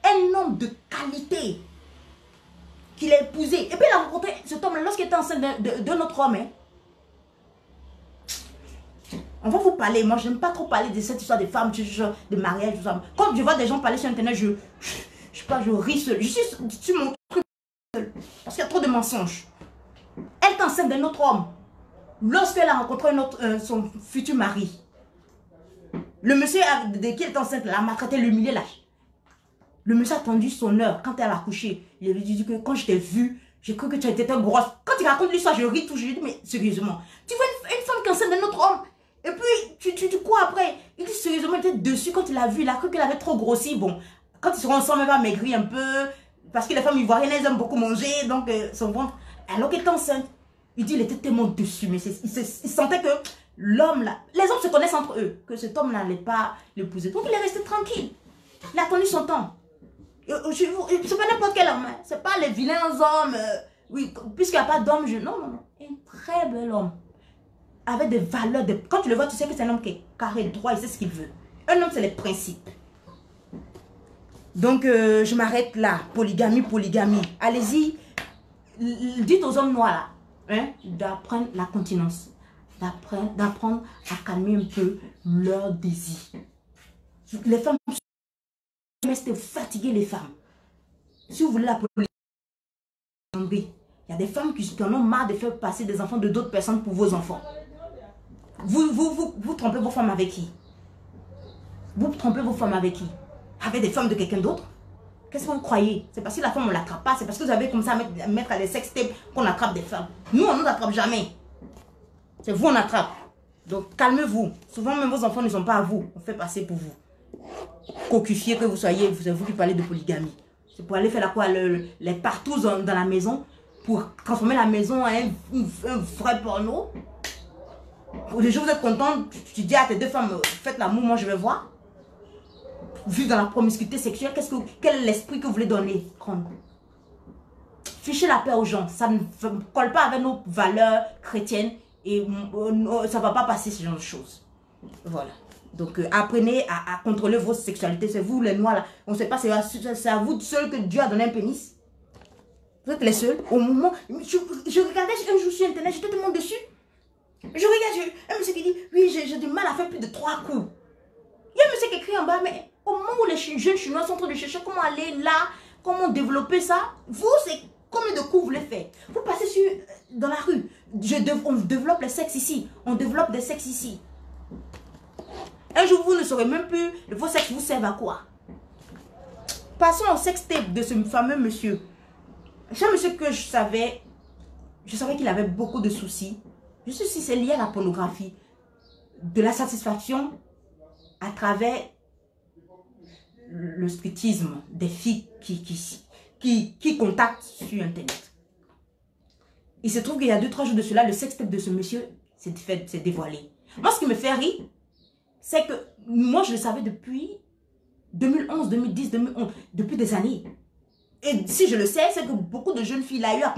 Un homme de qualité qu'il a épousé. Et puis, il a rencontré cet homme lorsqu'il était enceinte d'un autre homme. Hein. On va vous parler. Moi, je n'aime pas trop parler de cette histoire de femmes, de mariage, tout ça. Quand je vois des gens parler sur Internet, je ris seul. Je suis sur mon truc seul. Parce qu'il y a trop de mensonges. Elle est enceinte d'un autre homme. Lorsqu'elle a rencontré son futur mari, le monsieur de qui elle est enceinte l'a maltraité, l'humilié. Le monsieur a attendu son heure quand elle a accouché. Il lui a dit que quand je t'ai vu, j'ai cru que tu étais grosse. Quand il raconte l'histoire, je ris toujours. Je dis, mais sérieusement, tu vois une femme qui est enceinte d'un autre homme. Et puis, tu cours après. Il dit, sérieusement, il était dessus quand il l'a vu. Il a cru qu'elle avait trop grossi. Bon, quand ils seront ensemble, elle va maigrir un peu. Parce que les femmes ivoiriennes, elles aiment beaucoup manger. Donc, son ventre. Alors qu'elle est enceinte, il dit, il était tellement dessus. Mais il sentait que l'homme là, les hommes se connaissent entre eux. Que cet homme n'allait pas l'épouser. Donc, il est resté tranquille. Il a attendu son temps. C'est pas n'importe quel homme. Hein. C'est pas les vilains hommes. Oui, puisqu'il n'y a pas d'homme. Non. Un très bel homme. Avec des valeurs. Quand tu le vois, tu sais que c'est un homme qui est carré, droit, il sait ce qu'il veut. Un homme, c'est les principes. Donc, je m'arrête là. Polygamie. Allez-y. Dites aux hommes noirs là, hein, d'apprendre la continence. D'apprendre à calmer un peu leur désir. Les femmes sont fatiguées, les femmes. Si vous voulez la polygamie, il y a des femmes qui en ont marre de faire passer des enfants de d'autres personnes pour vos enfants. Vous trompez vos femmes avec qui? Vous trompez vos femmes avec qui? Avec des femmes de quelqu'un d'autre? Qu'est-ce que vous croyez? C'est parce que la femme, on ne l'attrape pas. C'est parce que vous avez commencé à mettre à des sextapes qu'on attrape des femmes. Nous, on ne nous attrape jamais. C'est vous, on attrape. Donc, calmez-vous. Souvent, même vos enfants ne sont pas à vous. On fait passer pour vous. Cocufier que vous soyez, c'est vous qui parlez de polygamie. C'est pour aller faire les partous dans la maison, pour transformer la maison en un vrai porno. Les jours où vous êtes content, tu dis à tes 2 femmes, faites l'amour, moi je vais voir. Vivre dans la promiscuité sexuelle, quel est l'esprit que vous voulez donner? Fichez la paix aux gens. Ça ne colle pas avec nos valeurs chrétiennes et ça ne va pas passer ce genre de choses. Voilà. Donc, apprenez à contrôler votre sexualité. C'est vous, les noirs, là. On ne sait pas, c'est à vous seuls que Dieu a donné un pénis. Vous êtes les seuls. Au moment... Je regardais un jour sur Internet, j'étais tellement dessus. Je regarde, un monsieur qui dit, oui, j'ai du mal à faire plus de 3 coups. Il y a un monsieur qui écrit en bas, mais au moment où les jeunes chinois sont en train de chercher comment aller là, comment développer ça, vous, c'est combien de coups vous voulez faire? Vous passez dans la rue, on développe les sexes ici, on développe des sexes ici. Un jour, vous ne saurez même plus vos sexes vous servent à quoi. Passons au sextape de ce fameux monsieur. C'est un monsieur que je savais qu'il avait beaucoup de soucis. Je sais si c'est lié à la pornographie, de la satisfaction à travers le scrutisme des filles qui contactent sur Internet. Il se trouve qu'il y a 2-3 jours de cela, le sextape de ce monsieur s'est dévoilé. Moi, ce qui me fait rire, c'est que moi, je le savais depuis 2011, 2010, 2011, depuis des années. Et si je le sais, c'est que beaucoup de jeunes filles, il a eu à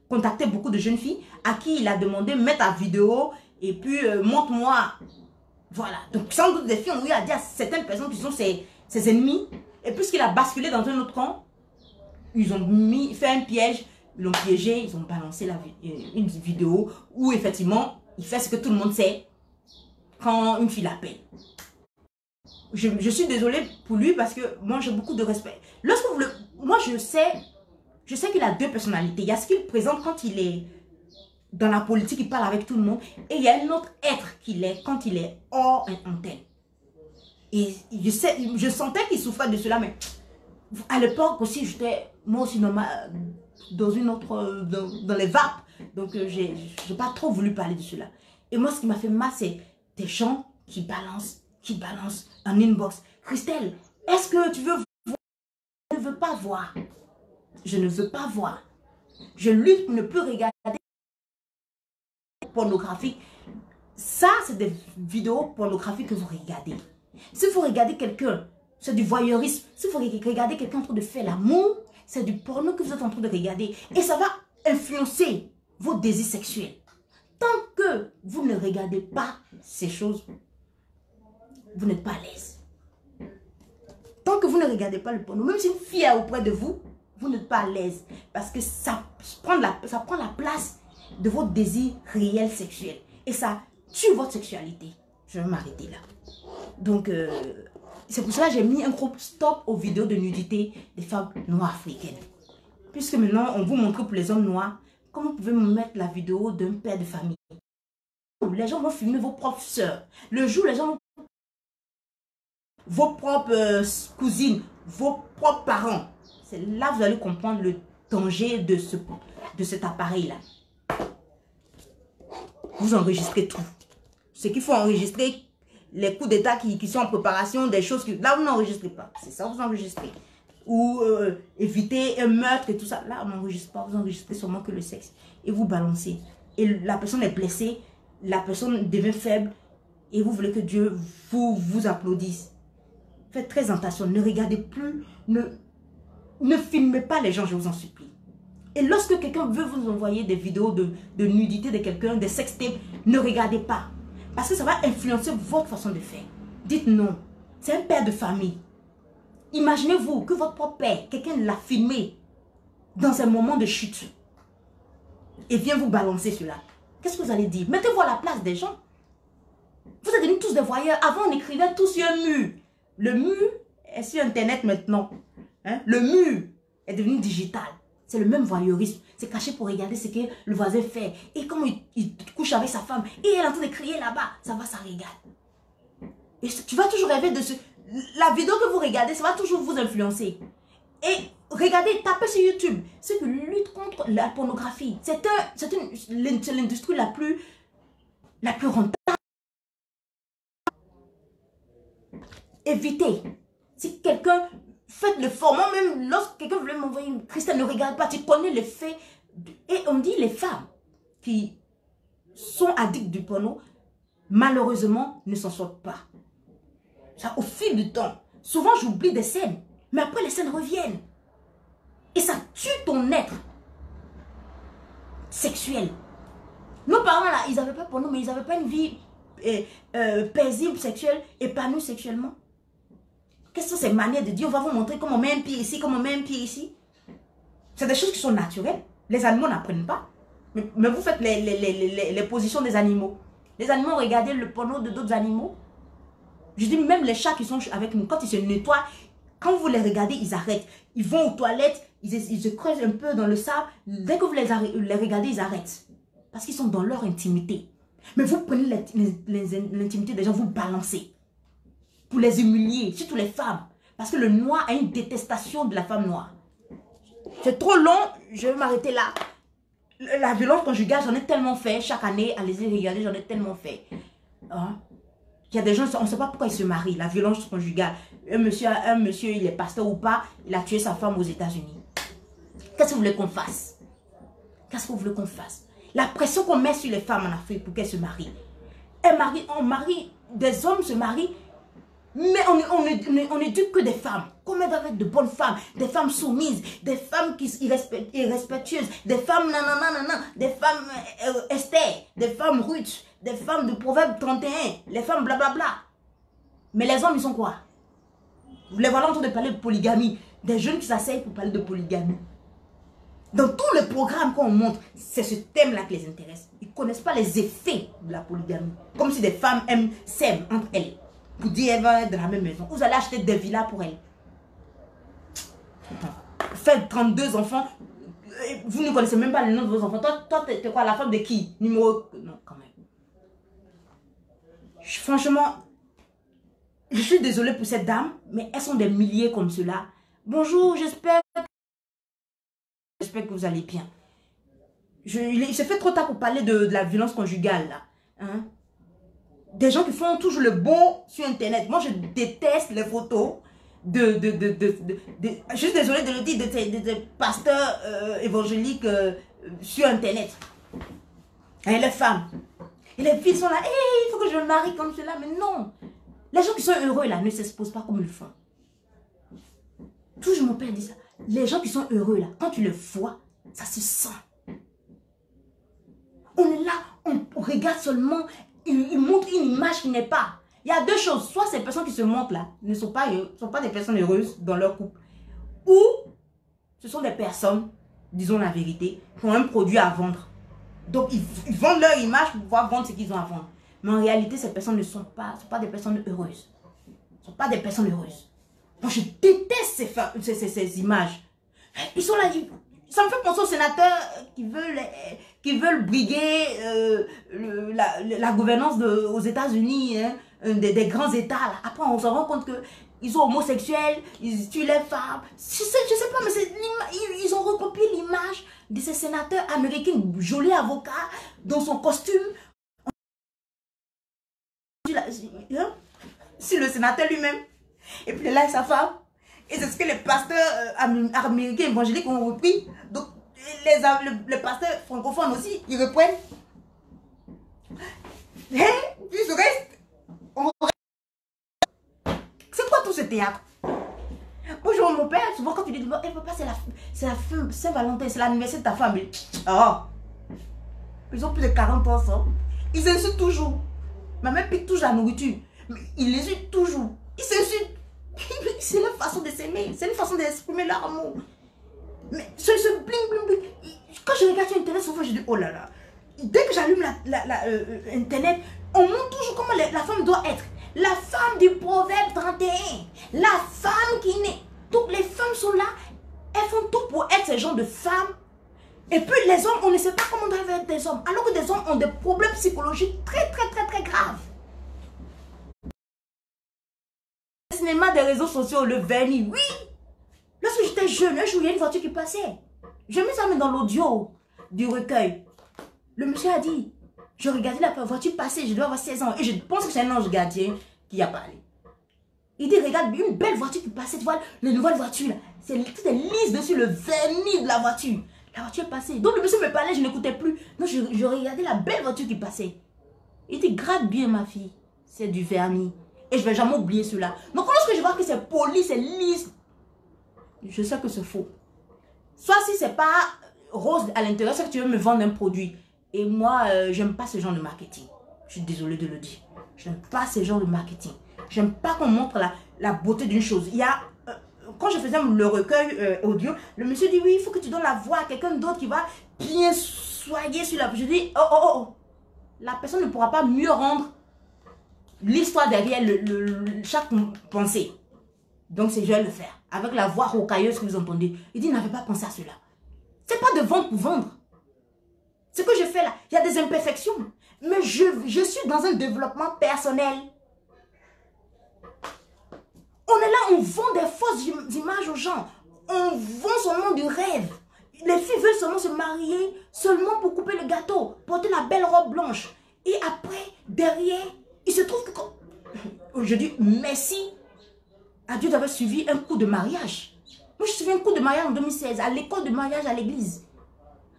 contacter beaucoup de jeunes filles à qui il a demandé mettre ta vidéo et puis montre-moi. Voilà. Donc, sans doute des filles ont eu à dire à certaines personnes qui sont ses ennemis. Et puisqu'il a basculé dans un autre camp, ils ont fait un piège, ils l'ont piégé, ils ont balancé une vidéo où effectivement, il fait ce que tout le monde sait quand une fille l'appelle. Je suis désolée pour lui parce que moi j'ai beaucoup de respect. Moi je sais qu'il a 2 personnalités. Il y a ce qu'il présente quand il est dans la politique, il parle avec tout le monde. Et il y a un autre être qu'il est quand il est hors antenne. Et je sentais qu'il souffrait de cela, mais à l'époque aussi, j'étais moi aussi dans une autre, dans les vapes. Donc j'ai pas trop voulu parler de cela. Et moi ce qui m'a fait mal, c'est des gens qui balancent en inbox. Christelle, est-ce que tu veux voir? Je ne veux pas voir. Je ne veux pas voir. Je lutte pour ne plus regarder pornographique. Ça, c'est des vidéos pornographiques que vous regardez. Si vous regardez quelqu'un, c'est du voyeurisme. Si vous regardez quelqu'un en train de faire l'amour, c'est du porno que vous êtes en train de regarder. Et ça va influencer vos désirs sexuels. Tant que vous ne regardez pas ces choses, vous n'êtes pas à l'aise. Tant que vous ne regardez pas le porno, même si une fille est auprès de vous, vous n'êtes pas à l'aise. Parce que ça prend la place de votre désir réel sexuel. Et ça tue votre sexualité. Je vais m'arrêter là. Donc, c'est pour cela que j'ai mis un gros stop aux vidéos de nudité des femmes noires africaines. Puisque maintenant, on vous montre pour les hommes noirs, comment vous pouvez me mettre la vidéo d'un père de famille. Les gens vont filmer vos propres soeurs. Le jour, les gens vont... Vos propres cousines, vos propres parents. C'est là que vous allez comprendre le danger de cet appareil-là. Vous enregistrez tout. Ce qu'il faut enregistrer, les coups d'état qui sont en préparation, des choses que... Là, vous n'enregistrez pas. C'est ça, vous enregistrez. Ou éviter un meurtre et tout ça. Là, on n'enregistre pas. Vous enregistrez seulement que le sexe. Et vous balancez. Et la personne est blessée. La personne devient faible. Et vous voulez que Dieu vous applaudisse. Faites très attention. Ne regardez plus. Ne filmez pas les gens, je vous en supplie. Et lorsque quelqu'un veut vous envoyer des vidéos de nudité de quelqu'un, des sextapes, ne regardez pas. Parce que ça va influencer votre façon de faire. Dites non. C'est un père de famille. Imaginez-vous que votre propre père, quelqu'un l'a filmé dans un moment de chute. Et vient vous balancer cela. Qu'est-ce que vous allez dire? Mettez-vous à la place des gens. Vous êtes devenus tous des voyeurs. Avant, on écrivait tous sur un mur. Le mur est sur Internet maintenant. Hein? Le mur est devenu digital. C'est le même voyeurisme. C'est caché pour regarder ce que le voisin fait. Et comment il couche avec sa femme. Et elle est en train de crier là-bas. Ça va, ça regarde. Et tu vas toujours rêver de ce... La vidéo que vous regardez, ça va toujours vous influencer. Et regardez, tapez sur YouTube. Ceux qui luttent contre la pornographie. C'est l'industrie la plus rentable. Évitez. Si quelqu'un... Faites le fort. Moi-même, lorsque quelqu'un voulait m'envoyer une Christelle, ne regarde pas. Tu connais les faits. Et on dit les femmes qui sont addictes du porno, malheureusement, ne s'en sortent pas. Ça, au fil du temps. Souvent, j'oublie des scènes. Mais après, les scènes reviennent. Et ça tue ton être sexuel. Nos parents, là, ils n'avaient pas porno, mais ils n'avaient pas une vie paisible sexuelle, épanouie sexuellement? Quelles sont ces manières de dire, on va vous montrer comment on met un pied ici, comment on met un pied ici? C'est des choses qui sont naturelles. Les animaux n'apprennent pas. Mais vous faites les positions des animaux. Les animaux, regardez le porno de d'autres animaux. Je dis même les chats qui sont avec nous, quand ils se nettoient, quand vous les regardez, ils arrêtent. Ils vont aux toilettes, ils se creusent un peu dans le sable. Dès que vous les regardez, ils arrêtent. Parce qu'ils sont dans leur intimité. Mais vous prenez l'intimité des gens, vous balancez. Pour les humilier, surtout les femmes. Parce que le noir a une détestation de la femme noire. C'est trop long, je vais m'arrêter là. La violence conjugale, j'en ai tellement fait. Chaque année, allez-y, regardez, j'en ai tellement fait. Hein? Il y a des gens, on ne sait pas pourquoi ils se marient. La violence conjugale. Un monsieur, il est pasteur ou pas, il a tué sa femme aux États-Unis. Qu'est-ce que vous voulez qu'on fasse? Qu'est-ce que vous voulez qu'on fasse? La pression qu'on met sur les femmes en Afrique pour qu'elles se marient. Des hommes se marient, mais on n'éduque que des femmes. Comment doivent être de bonnes femmes, des femmes soumises, des femmes qui sont irrespectueuses, des femmes nanana, des femmes Esther, des femmes Ruth, des femmes de Proverbe 31, les femmes blablabla. Mais les hommes, ils sont quoi? Vous les voilà en train de parler de polygamie. Des jeunes qui s'asseyent pour parler de polygamie. Dans tous les programmes qu'on montre, c'est ce thème-là qui les intéresse. Ils ne connaissent pas les effets de la polygamie. Comme si des femmes s'aiment entre elles. Pour dire qu'elles vont être dans la même maison. Vous allez acheter des villas pour elles. Faites 32 enfants. Vous ne connaissez même pas le nom de vos enfants. Toi t'es quoi, la femme de qui? Numéro... Non, quand même. Franchement, je suis désolée pour cette dame, mais elles sont des milliers comme cela. Bonjour, j'espère que vous allez bien. Il se fait trop tard pour parler de la violence conjugale, là. Hein? Des gens qui font toujours le bon sur Internet. Moi, je déteste les photos je suis désolée de le dire, de pasteurs évangéliques sur Internet. Et les femmes. Et les filles sont là, hey, il faut que je me marie comme cela. Mais non. Les gens qui sont heureux, là, ne s'exposent pas comme ils le font. Toujours mon père dit ça. Les gens qui sont heureux, là, quand tu les vois, ça se sent. On est là, on regarde seulement, ils montrent une image qui n'est pas. Il y a deux choses. Soit ces personnes qui se montrent là ne sont pas des personnes heureuses dans leur couple. Ou ce sont des personnes, disons la vérité, qui ont un produit à vendre. Donc ils vendent leur image pour pouvoir vendre ce qu'ils ont à vendre. Mais en réalité, ces personnes ne sont pas des personnes heureuses. Ce ne sont pas des personnes heureuses. Moi, je déteste ces images. Ils sont là, ça me fait penser aux sénateurs qui veulent briguer la gouvernance aux États-Unis, hein, des grands États. Là. Après, on se rend compte qu'ils sont homosexuels, ils tuent les femmes. Je sais pas, mais ils ont recopié l'image de ces sénateurs américains, joli avocat, dans son costume. Sur le sénateur lui-même. Et puis là, sa femme. Et c'est ce que les pasteurs américains évangéliques ont repris. Donc, les pasteurs francophones aussi, ils reprennent. Et puis ce reste. C'est quoi tout ce théâtre? Bonjour mon père, souvent quand tu dis, eh, papa, c'est la femme, Saint-Valentin, c'est l'anniversaire de ta femme. Oh. Ils ont plus de 40 ans, ça. Ils insultent toujours. Ma mère pique toujours la nourriture. Mais ils les insultent toujours. Ils s'insultent. C'est leur façon de s'aimer. C'est une façon d'exprimer leur amour. Mais ce bling bling bling. Quand je regarde sur Internet, souvent je dis, oh là là. Dès que j'allume Internet, on montre toujours comment la femme doit être. La femme du Proverbe 31. La femme qui naît. Toutes les femmes sont là. Elles font tout pour être ce genre de femmes. Et puis les hommes, on ne sait pas comment doivent être des hommes. Alors que des hommes ont des problèmes psychologiques très graves. Le cinéma des réseaux sociaux, le vernis, oui. Lorsque j'étais jeune, un jour, il y a une voiture qui passait. Je me suis mis dans l'audio du recueil. Le monsieur a dit, je regardais la voiture passer, je dois avoir 16 ans. Et je pense que c'est un ange gardien qui a parlé. Il dit, regarde, une belle voiture qui passait, tu vois, les nouvelles voitures, tout est lisse dessus, le vernis de la voiture. La voiture est passée. Donc le monsieur me parlait, je n'écoutais plus. Non, je regardais la belle voiture qui passait. Il dit, gratte bien ma fille, c'est du vernis. Et je ne vais jamais oublier cela. Donc lorsque je vois que c'est poli, c'est lisse, je sais que c'est faux. Soit si c'est pas rose à l'intérieur, c'est que tu veux me vendre un produit. Et moi, j'aime pas ce genre de marketing. Je suis désolée de le dire. J'aime pas ce genre de marketing. J'aime pas qu'on montre la beauté d'une chose. Il y a, quand je faisais le recueil audio, le monsieur dit, oui, il faut que tu donnes la voix à quelqu'un d'autre qui va bien soigner sur la... Je dis, oh. La personne ne pourra pas mieux rendre l'histoire derrière chaque pensée. Donc, je vais le faire. Avec la voix rocailleuse que vous entendez. Il dit, n'avez pas pensé à cela. C'est pas de vendre pour vendre. Ce que je fais là, il y a des imperfections. Mais je suis dans un développement personnel. On est là, on vend des fausses images aux gens. On vend seulement du rêve. Les filles veulent seulement se marier, seulement pour couper le gâteau, porter la belle robe blanche. Et après, derrière, il se trouve que... Aujourd'hui, merci à Dieu d'avoir suivi un cours de mariage. Moi, je suivi un cours de mariage en 2016, à l'école de mariage à l'église.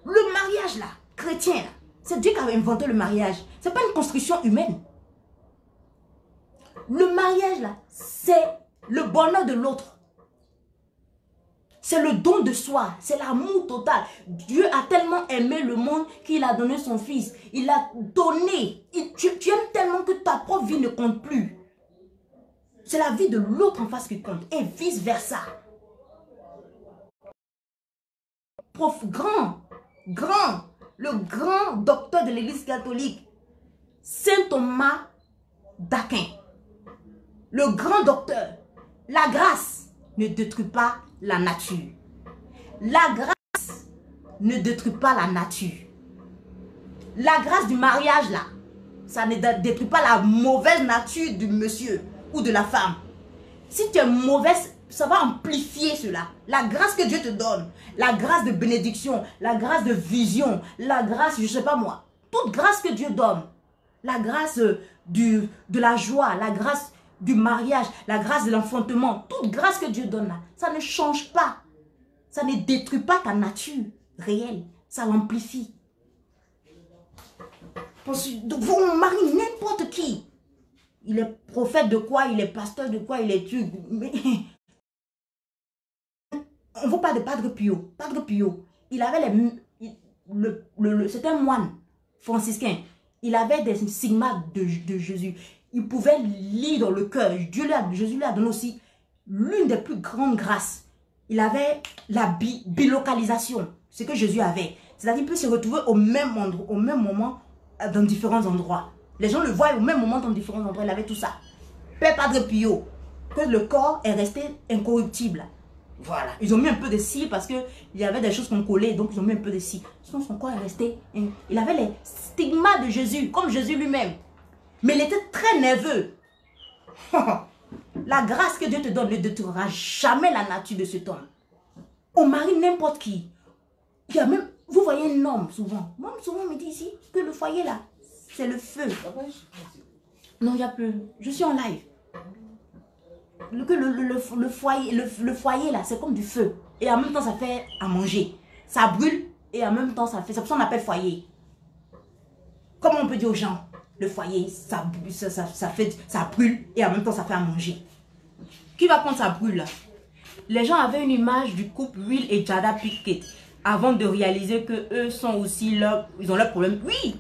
Le mariage là, chrétien là, c'est Dieu qui a inventé le mariage. Ce n'est pas une construction humaine. Le mariage là, c'est le bonheur de l'autre. C'est le don de soi, c'est l'amour total. Dieu a tellement aimé le monde qu'il a donné son fils. Il a donné. Tu aimes tellement que ta propre vie ne compte plus. C'est la vie de l'autre en face qui compte et vice versa. Le grand docteur de l'église catholique, Saint Thomas d'Aquin. Le grand docteur, la grâce ne détruit pas la nature. La grâce ne détruit pas la nature. La grâce du mariage là, ça ne détruit pas la mauvaise nature du monsieur ou de la femme. Si tu es mauvaise, ça va amplifier cela. La grâce que Dieu te donne, la grâce de bénédiction, la grâce de vision, la grâce, je ne sais pas moi, toute grâce que Dieu donne, la grâce de la joie, la grâce du mariage, la grâce de l'enfantement, toute grâce que Dieu donne là, ça ne change pas. Ça ne détruit pas ta nature réelle, ça l'amplifie. Donc on marie n'importe qui. Il est prophète de quoi, il est pasteur de quoi, il est Dieu. Mais on ne veut pas de Padre Pio. Padre Pio, il avait c'était un moine franciscain. Il avait des stigmates de Jésus. Il pouvait lire dans le cœur. Jésus lui a donné aussi l'une des plus grandes grâces. Il avait la bilocalisation, ce que Jésus avait. C'est-à-dire qu'il peut se retrouver au même moment dans différents endroits. Les gens le voient au même moment dans différents endroits. Il avait tout ça. Père Padre Pio, que le corps est resté incorruptible. Voilà. Ils ont mis un peu de cire parce qu'il y avait des choses qu'on collait, donc ils ont mis un peu de cire. Sinon, son corps est resté. Il avait les stigmates de Jésus, comme Jésus lui-même. Mais il était très nerveux. La grâce que Dieu te donne ne détruira jamais la nature de cet homme. On marie n'importe qui. Il y a même, vous voyez un homme souvent. Moi, souvent, on me dit ici que le foyer là, c'est le feu. Non, il n'y a plus. Je suis en live. Le foyer là, c'est comme du feu. Et en même temps, ça fait à manger. Ça brûle et en même temps, ça fait. C'est pour ça qu'on appelle foyer. Comment on peut dire aux gens, le foyer, ça brûle et en même temps, ça fait à manger. Qui va prendre ça brûle là? Les gens avaient une image du couple Will et Jada Pinkett avant de réaliser que eux sont aussi là, ils ont leurs problèmes. Oui!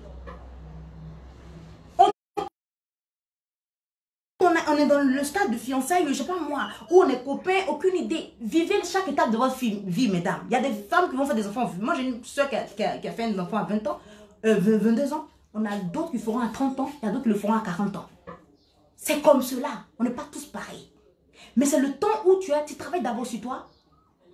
On est dans le stade de fiançailles, je ne sais pas moi, où on est copains, aucune idée. Vivez chaque étape de votre vie, mesdames. Il y a des femmes qui vont faire des enfants. Moi, j'ai une soeur qui a fait un enfant à 20 ans, 22 ans. On a d'autres qui feront à 30 ans, il y a d'autres qui le feront à 40 ans. C'est comme cela. On n'est pas tous pareils. Mais c'est le temps où tu travailles d'abord sur toi.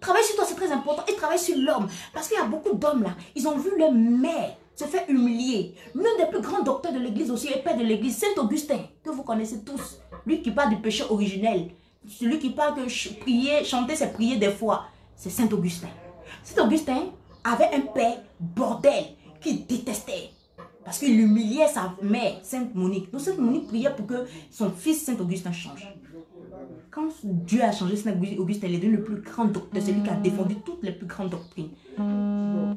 Travaille sur toi, c'est très important. Et travaille sur l'homme. Parce qu'il y a beaucoup d'hommes là, ils ont vu leur mère se faire humilier. L'un des plus grands docteurs de l'église aussi est père de l'église, Saint Augustin, que vous connaissez tous. Lui qui parle du péché originel. Celui qui parle que prier, chanter, c'est prier des fois. C'est Saint Augustin. Saint Augustin avait un père bordel qu'il détestait. Parce qu'il humiliait sa mère, Sainte Monique. Donc Sainte Monique priait pour que son fils Saint Augustin change. Quand Dieu a changé Saint Augustin, il est devenu le plus grand docteur, celui qui a défendu toutes les plus grandes doctrines.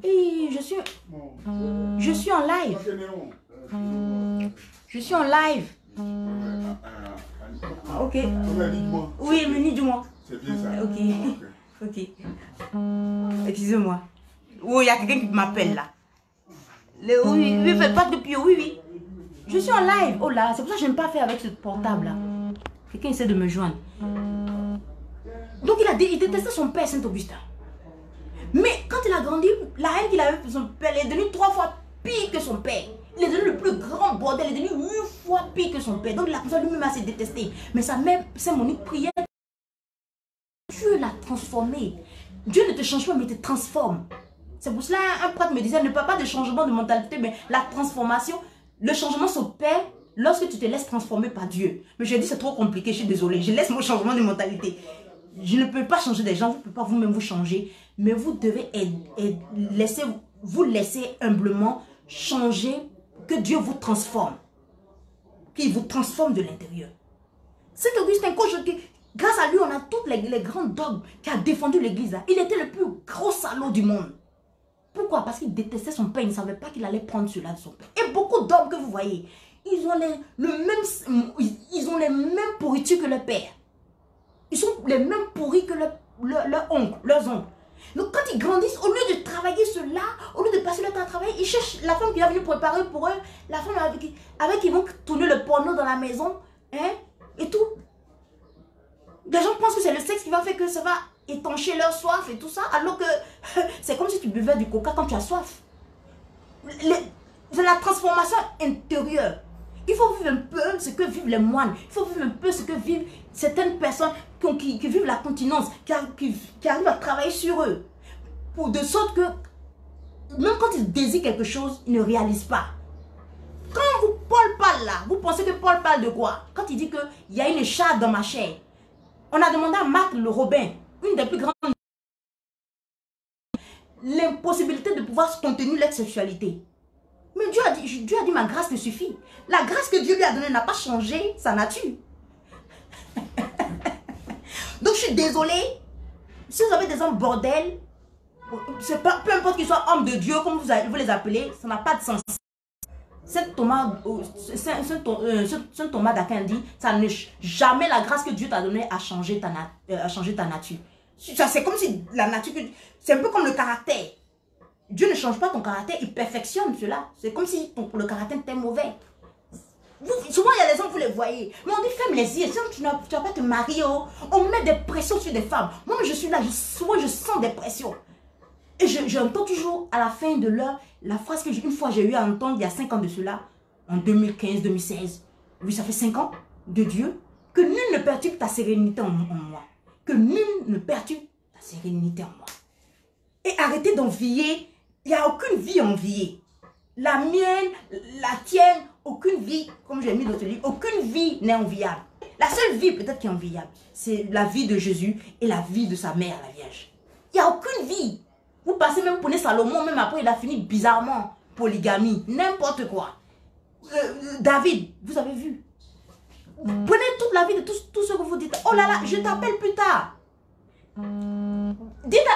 Et je suis en live. Je suis en live. Ok. Oui, mais dis-moi. C'est bien ça. Ok. Excusez-moi. Oh, il y a quelqu'un qui m'appelle là. Oui, pas de Pio, oui. Je suis en live. Oh là, c'est pour ça que je n'aime pas faire avec ce portable là. Quelqu'un essaie de me joindre. Donc il détestait son père, Saint-Augustin. Mais quand il a grandi, la haine qu'il avait pour son père, il est devenu 3 fois pire que son père. Il est devenu le plus grand bordel, il est devenu 8 fois pire que son père. Donc il a commencé lui-même à se détester. Mais sa mère, Saint-Monique, priait. Dieu l'a transformé. Dieu ne te change pas, mais il te transforme. C'est pour cela un prêtre me disait, ne parle pas de changement de mentalité, mais la transformation, le changement s'opère lorsque tu te laisses transformer par Dieu. Mais j'ai dit, c'est trop compliqué, je suis désolée. Je laisse mon changement de mentalité. Je ne peux pas changer des gens, vous ne pouvez pas vous-même vous changer. Mais vous devez vous laisser humblement changer, que Dieu vous transforme. Qu'il vous transforme de l'intérieur. Saint-Augustin, grâce à lui, on a tous les grands dogmes qui a défendu l'église. Il était le plus gros salaud du monde. Pourquoi? Parce qu'il détestait son père. Il ne savait pas qu'il allait prendre cela de son père. Et beaucoup d'hommes que vous voyez, ils ont les mêmes pourritures que le père. Ils sont les mêmes pourris que leurs oncles. Donc quand ils grandissent, au lieu de travailler cela, au lieu de passer leur temps à travailler, ils cherchent la femme qui va venir préparer pour eux, la femme avec qui ils vont tourner le porno dans la maison, hein, et tout. Les gens pensent que c'est le sexe qui va faire que ça va étancher leur soif et tout ça, alors que c'est comme si tu buvais du coca quand tu as soif. C'est la transformation intérieure. Il faut vivre un peu ce que vivent les moines. Il faut vivre un peu ce que vivent certaines personnes qui vivent la continence, qui arrivent à travailler sur eux. De sorte que, même quand ils désirent quelque chose, ils ne réalisent pas. Quand Paul parle là, vous pensez que Paul parle de quoi? Quand il dit qu'il y a une écharpe dans ma chair. On a demandé à Marc le Robin, une des plus grandes, l'impossibilité de pouvoir contenir leur sexualité. Mais Dieu a dit ma grâce te suffit. La grâce que Dieu lui a donnée n'a pas changé sa nature. Donc je suis désolée. Si vous avez des hommes bordels, peu importe qu'ils soient hommes de Dieu, comme vous les appelez, ça n'a pas de sens. Saint Thomas d'Aquin dit, jamais la grâce que Dieu t'a donnée a changé ta nature. C'est comme si la nature, c'est un peu comme le caractère. Dieu ne change pas ton caractère, il perfectionne cela. C'est comme si le caractère était mauvais. Souvent, il y a des hommes, vous les voyez. Mais on dit, ferme les yeux, sinon tu ne vas pas te marier. Oh. On met des pressions sur des femmes. Moi, je suis là, souvent je sens des pressions. Et j'entends toujours à la fin de l'heure, la phrase que une fois j'ai eu à entendre il y a 5 ans de cela, en 2015-2016. Oui, ça fait 5 ans de Dieu. Que nul ne perturbe ta sérénité en moi. Que nul ne perturbe ta sérénité en moi. Et arrêtez d'envier. Il n'y a aucune vie enviée. La mienne, la tienne, aucune vie, comme j'ai mis dans ce livre, aucune vie n'est enviable. La seule vie peut-être qui est enviable, c'est la vie de Jésus et la vie de sa mère, la Vierge. Il n'y a aucune vie. Vous passez même, prenez Salomon, même après il a fini bizarrement, polygamie, n'importe quoi. David, vous avez vu. Prenez toute la vie de tout ce que vous dites. Oh là là, je t'appelle plus tard. Dites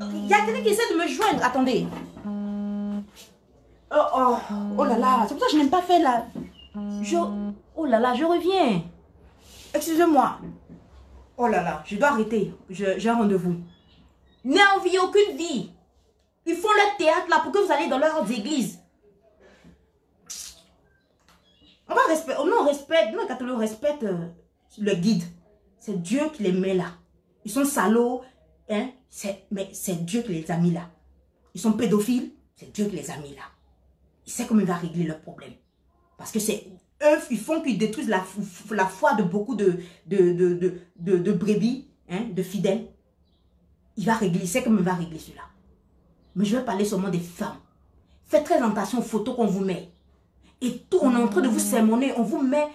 il y a quelqu'un qui essaie de me joindre. Attendez. Oh là là, c'est pour ça que je n'aime pas faire la... Oh là là, je reviens. Excusez-moi. Oh là là, je dois arrêter. J'ai un rendez-vous. N'enviez aucune vie. Ils font leur théâtre là pour que vous allez dans leurs églises. On va respecter. Nous, catholiques, on respecte le guide. C'est Dieu qui les met là. Ils sont salauds. Hein? Mais c'est Dieu qui les a mis là. Ils sont pédophiles. C'est Dieu qui les a mis là. Il sait comment il va régler leurs problèmes. Parce que c'est eux, ils font qu'ils détruisent la foi de beaucoup de brebis, hein, de fidèles. Il sait comment il va régler cela. Mais je vais parler seulement des femmes. Faites très attention aux photos qu'on vous met. Et tout, on est en train de vous sermonner, on vous met...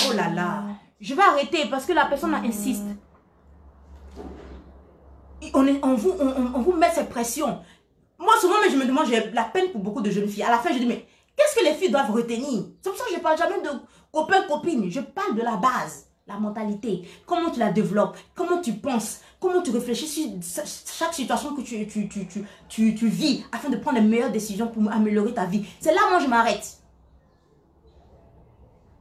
Oh là là. Je vais arrêter parce que la personne insiste. On vous met ces pressions. Moi, souvent, je me demande, j'ai la peine pour beaucoup de jeunes filles. À la fin, je dis, mais qu'est-ce que les filles doivent retenir? C'est pour ça que je ne parle jamais de copain-copine. Je parle de la base, la mentalité. Comment tu la développes, comment tu penses, comment tu réfléchis sur chaque situation que tu vis afin de prendre les meilleures décisions pour améliorer ta vie. C'est là, moi, je m'arrête.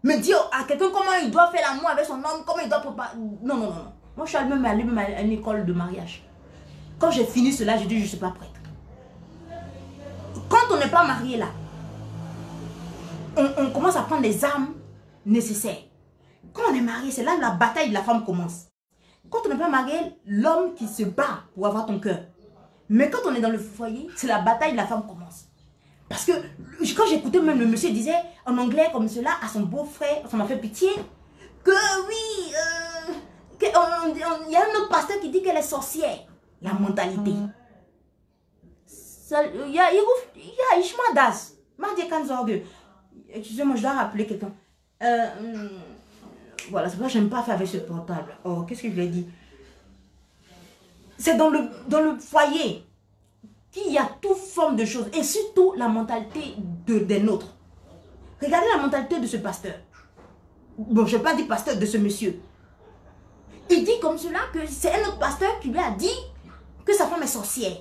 Me dire à quelqu'un comment il doit faire l'amour avec son homme, comment il doit préparer. Non, non, non. Moi, je suis allée même à une école de mariage. Quand j'ai fini cela, j'ai dit, je ne suis pas prête. Quand on n'est pas marié là, on commence à prendre les armes nécessaires. Quand on est marié, c'est là que la bataille de la femme commence. Quand on n'est pas marié, l'homme qui se bat pour avoir ton cœur. Mais quand on est dans le foyer, c'est la bataille de la femme commence. Parce que quand j'écoutais même le monsieur disait en anglais comme cela à son beau-frère, ça m'a fait pitié, que oui, il y a un autre pasteur qui dit qu'elle est sorcière. La mentalité. Il y a Ishma Das. Excusez-moi, je dois rappeler quelqu'un. Voilà, c'est pour ça que je n'aime pas faire avec ce portable. Oh, qu'est-ce que je lui ai dit? C'est dans le foyer qu'il y a toute forme de choses. Et surtout la mentalité des nôtres. Regardez la mentalité de ce pasteur. Bon, je ne vais pas dire pasteur, de ce monsieur. Il dit comme cela que c'est un autre pasteur qui lui a dit que sa femme est sorcière.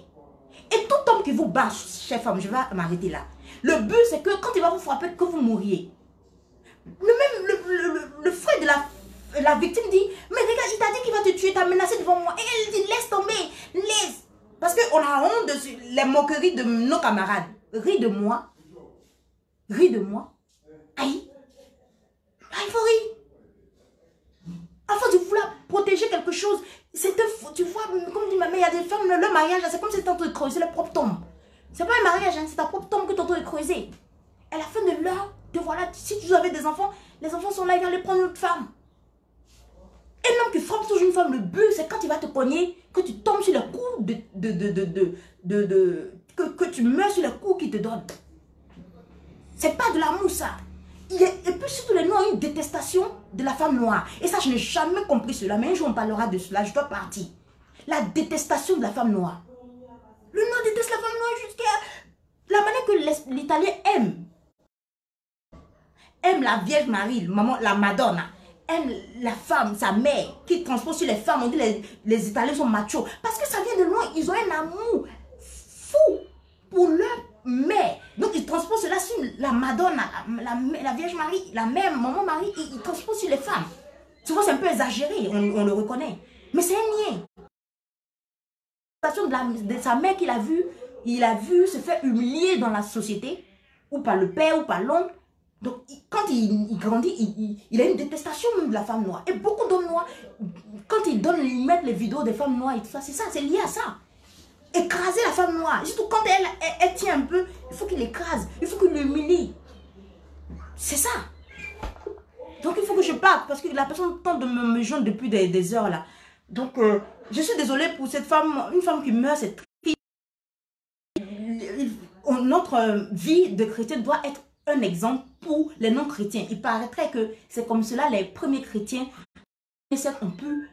Et tout homme qui vous bat, chère femme, je vais m'arrêter là. Le but, c'est que quand il va vous frapper, que vous mouriez. Le frère de la victime dit, mais regarde, il t'a dit qu'il va te tuer, t'a menacé devant moi. Et elle dit, laisse tomber, laisse. Parce qu'on a honte de les moqueries de nos camarades. Ris de moi. Ris de moi. Aïe. Il faut rire. Afin de vouloir protéger quelque chose. Tu vois, comme dit ma mère, il y a des femmes, le mariage, c'est comme si tu es en train de creuser leur propre tombe. C'est pas un mariage, hein, c'est ta propre tombe que tu es en train de creuser. Et à la fin de l'heure, te voilà, si tu avais des enfants, les enfants sont là, ils vont aller prendre une autre femme. Un homme qui frappe toujours une femme, le but, c'est quand il va te cogner, que tu tombes sur le coup que tu meurs sur le coup qu'il te donne. C'est pas de l'amour, ça. Et puis surtout, les Noirs ont une détestation de la femme noire. Et ça, je n'ai jamais compris cela. Mais un jour, on parlera de cela. Je dois partir. La détestation de la femme noire. Le Noir déteste la femme noire jusqu'à la manière que l'Italien aime la Vierge Marie, maman, la Madonna. Aime la femme, sa mère, qui transpose sur les femmes. On dit les Italiens sont machos. Parce que ça vient de loin. Ils ont un amour fou pour leur mère. Donc ils transposent cela sur la Madonna, la Vierge Marie, la mère, maman Marie. Ils transposent sur les femmes. Souvent c'est un peu exagéré, on le reconnaît. Mais c'est un lien. De sa mère qu'il a vu, il a vu se faire humilier dans la société, ou par le père, ou par l'oncle. Donc, quand il grandit, il a une détestation même de la femme noire. Et beaucoup d'hommes noirs, quand ils mettent les vidéos des femmes noires et tout ça, c'est ça, c'est lié à ça. Écraser la femme noire. Surtout quand elle tient un peu, il faut qu'il l'écrase, il faut qu'il l'humilie. C'est ça. Donc, il faut que je parte parce que la personne tente de me joindre depuis des heures là. Donc, je suis désolée pour cette femme, une femme qui meurt, c'est triste. Notre vie de chrétien doit être un exemple pour les non-chrétiens. Il paraîtrait que c'est comme cela les premiers chrétiens ont pu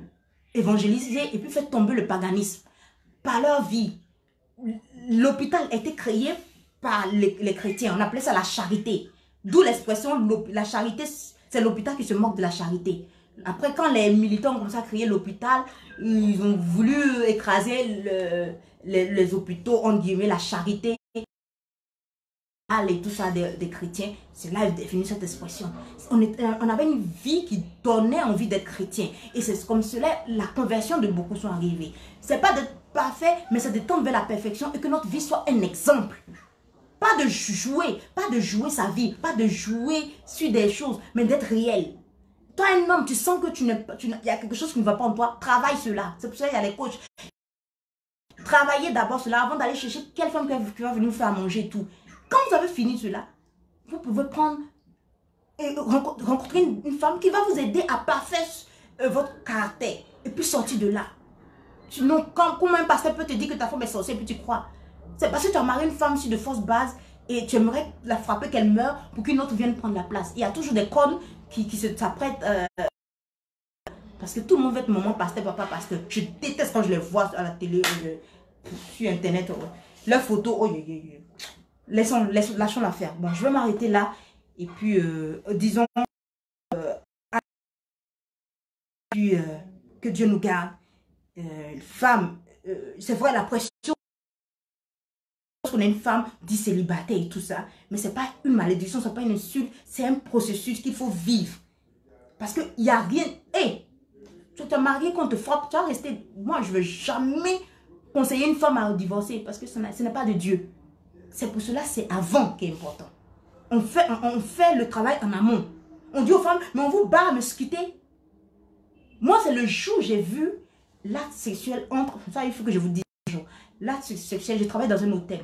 évangéliser et puis faire tomber le paganisme. Par leur vie, l'hôpital a été créé par les chrétiens. On appelait ça la charité. D'où l'expression, la charité, c'est l'hôpital qui se moque de la charité. Après, quand les militants ont commencé à créer l'hôpital, ils ont voulu écraser les hôpitaux, on dirait la charité. Et tout ça des chrétiens, c'est là qu'ils définissent cette expression. On avait une vie qui donnait envie d'être chrétien. Et c'est comme cela, la conversion de beaucoup sont arrivés. C'est pas d'être parfait, mais c'est de tendre vers la perfection et que notre vie soit un exemple. Pas de jouer sa vie, pas de jouer sur des choses, mais d'être réel. Toi, un homme, tu sens que il y a quelque chose qui ne va pas en toi, travaille cela. C'est pour ça qu'il y a les coachs. Travaillez d'abord cela avant d'aller chercher quelle femme qui va venir vous faire manger et tout. Quand vous avez fini cela, vous pouvez prendre et rencontrer une femme qui va vous aider à parfaire votre caractère et puis sortir de là. Sinon, comment un pasteur peut te dire que ta femme est sorcière et puis tu crois? C'est parce que tu as marié une femme sur de fausses bases et tu aimerais la frapper qu'elle meure pour qu'une autre vienne prendre la place. Il y a toujours des connes qui s'apprêtent parce que tout le monde veut être maman pasteur, papa pasteur. Je déteste quand je les vois à la télé, sur internet. Leurs photos, oh, lâchons l'affaire. Bon, je vais m'arrêter là. Et puis, disons, que Dieu nous garde. Femme, c'est vrai, la pression. Lorsqu'on est une femme, dit célibataire et tout ça. Mais ce n'est pas une malédiction, ce n'est pas une insulte. C'est un processus qu'il faut vivre. Parce qu'il n'y a rien. Hey, tu t'es marié, qu'on te frappe, tu vas rester. Moi, je ne veux jamais conseiller une femme à divorcer parce que ce n'est pas de Dieu. C'est pour cela, c'est avant qui est important. on fait le travail en amont. On dit aux femmes, mais on vous bat à me quitter. Moi, c'est le jour où j'ai vu l'acte sexuel entre... Ça, il faut que je vous dise un jour. L'acte sexuel, je travaille dans un hôtel.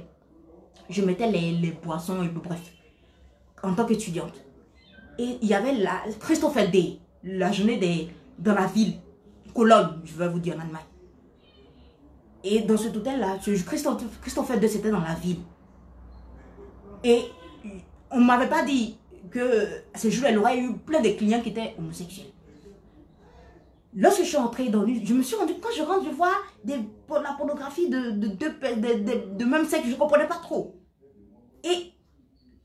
Je mettais les boissons et bref, en tant qu'étudiante. Et il y avait la Christopher Day, la journée dans la ville, Cologne, je vais vous dire en Allemagne. Et dans cet hôtel-là, Christopher Day, c'était dans la ville. Et on ne m'avait pas dit que ce jour-là, il y aurait eu plein de clients qui étaient homosexuels. Lorsque je suis entrée dans je me suis rendue, quand je rentre, je vois la pornographie de même sexe, je ne comprenais pas trop. Et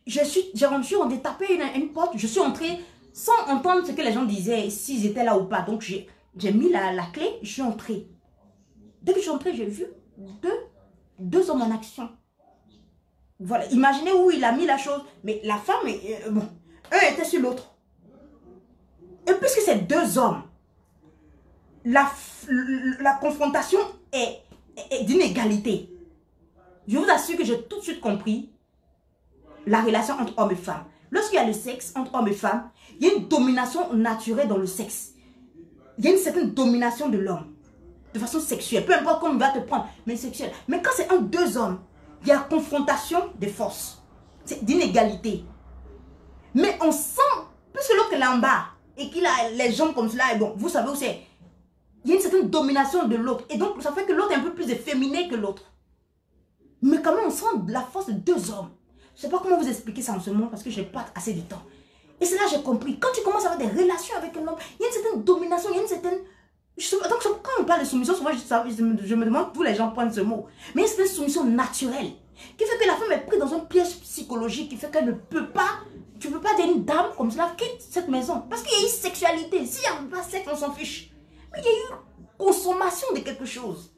j'ai rendu, on a tapé une porte, je suis entrée sans entendre ce que les gens disaient, s'ils étaient là ou pas. Donc j'ai mis la clé, je suis entrée. Dès que je suis entrée, j'ai vu deux hommes en action. Voilà, imaginez où il a mis la chose. Mais la femme, bon, un était sur l'autre. Et puisque c'est deux hommes, la confrontation est d'inégalité. Je vous assure que j'ai tout de suite compris la relation entre hommes et femmes. Lorsqu'il y a le sexe entre hommes et femmes, il y a une domination naturelle dans le sexe. Il y a une certaine domination de l'homme. De façon sexuelle. Peu importe comment il va te prendre, mais sexuelle. Mais quand c'est entre deux hommes, il y a confrontation des forces. C'est d'inégalité. Mais on sent, puisque l'autre est là en bas, et qu'il a les jambes comme cela, et bon, vous savez où c'est. Il y a une certaine domination de l'autre. Et donc, ça fait que l'autre est un peu plus efféminé que l'autre. Mais quand même, on sent la force de deux hommes. Je ne sais pas comment vous expliquer ça en ce moment, parce que je n'ai pas assez de temps. Et c'est là que j'ai compris. Quand tu commences à avoir des relations avec un homme, il y a une certaine domination, il y a une certaine... Donc, quand on parle de soumission, souvent, je me demande d'où les gens prennent ce mot. Mais c'est une soumission naturelle qui fait que la femme est prise dans un piège psychologique qui fait qu'elle ne peut pas... Tu ne peux pas dire une dame comme cela, quitte cette maison. Parce qu'il y a eu sexualité. S'il n'y a pas sexe, on s'en fiche. Mais il y a eu consommation de quelque chose.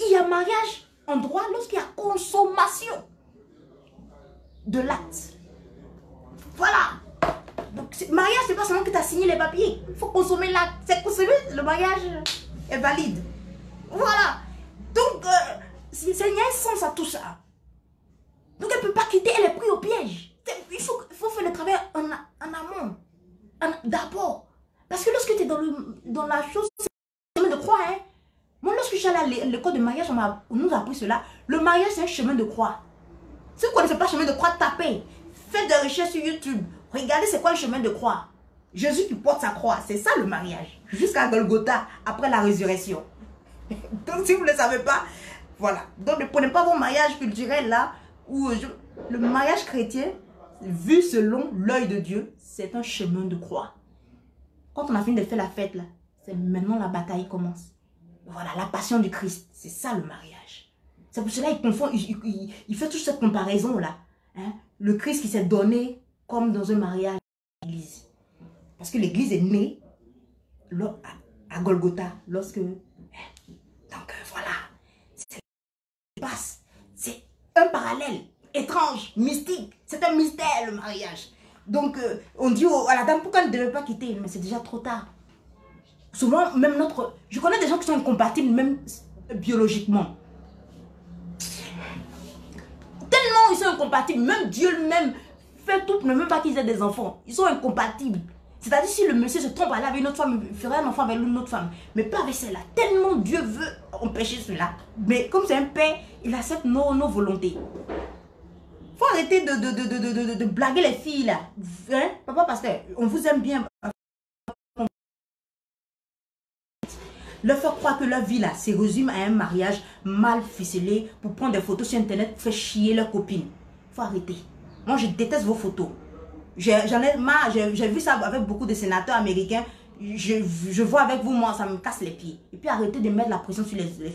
Il y a mariage en droit lorsqu'il y a consommation de l'acte. Voilà. Donc, mariage, c'est pas seulement que tu as signé les papiers. Il faut consommer l'acte. C'est consommé, le mariage est valide. Voilà. Donc, il y a un sens à tout ça. Donc, elle ne peut pas quitter, elle est prise au piège. Il faut faire le travail en amont. D'abord. Parce que lorsque tu es dans la chose, c'est un chemin de croix. Hein? Moi, lorsque je suis allée à l'école de mariage, on nous a appris cela. Le mariage, c'est un chemin de croix. Si vous ne connaissez pas le chemin de croix, tapez. Faites des recherches sur YouTube. Regardez c'est quoi le chemin de croix. Jésus qui porte sa croix, c'est ça le mariage. Jusqu'à Golgotha, après la résurrection. Donc si vous ne le savez pas, voilà. Donc ne prenez pas vos mariages culturels là. Le mariage chrétien, vu selon l'œil de Dieu, c'est un chemin de croix. Quand on a fini de faire la fête là, c'est maintenant la bataille commence. Voilà, la passion du Christ, c'est ça le mariage. C'est pour cela qu'il confond, il fait toute cette comparaison là. Hein? Le Christ qui s'est donné comme dans un mariage à l'église. Parce que l'église est née à Golgotha lorsque... Donc voilà, c'est un parallèle étrange, mystique. C'est un mystère le mariage. Donc on dit à la dame pourquoi elle ne devait pas quitter, mais c'est déjà trop tard. Souvent même je connais des gens qui sont incompatibles même biologiquement. Tellement ils sont incompatibles, même Dieu lui-même fait tout pour ne même pas qu'ils aient des enfants. Ils sont incompatibles. C'est-à-dire si le monsieur se trompe aller avec une autre femme, il ferait un enfant avec une autre femme. Mais pas avec celle-là. Tellement Dieu veut empêcher cela. Mais comme c'est un père, il accepte nos volontés. Il faut arrêter de blaguer les filles là. Hein? Papa pasteur, on vous aime bien. Leur faire croire que leur vie là se résume à un mariage mal ficelé pour prendre des photos sur internet pour faire chier leurs copines. Il faut arrêter. Moi je déteste vos photos. J'en ai marre, j'ai vu ça avec beaucoup de sénateurs américains. Je vois avec vous, moi, ça me casse les pieds. Et puis arrêtez de mettre la pression sur les femmes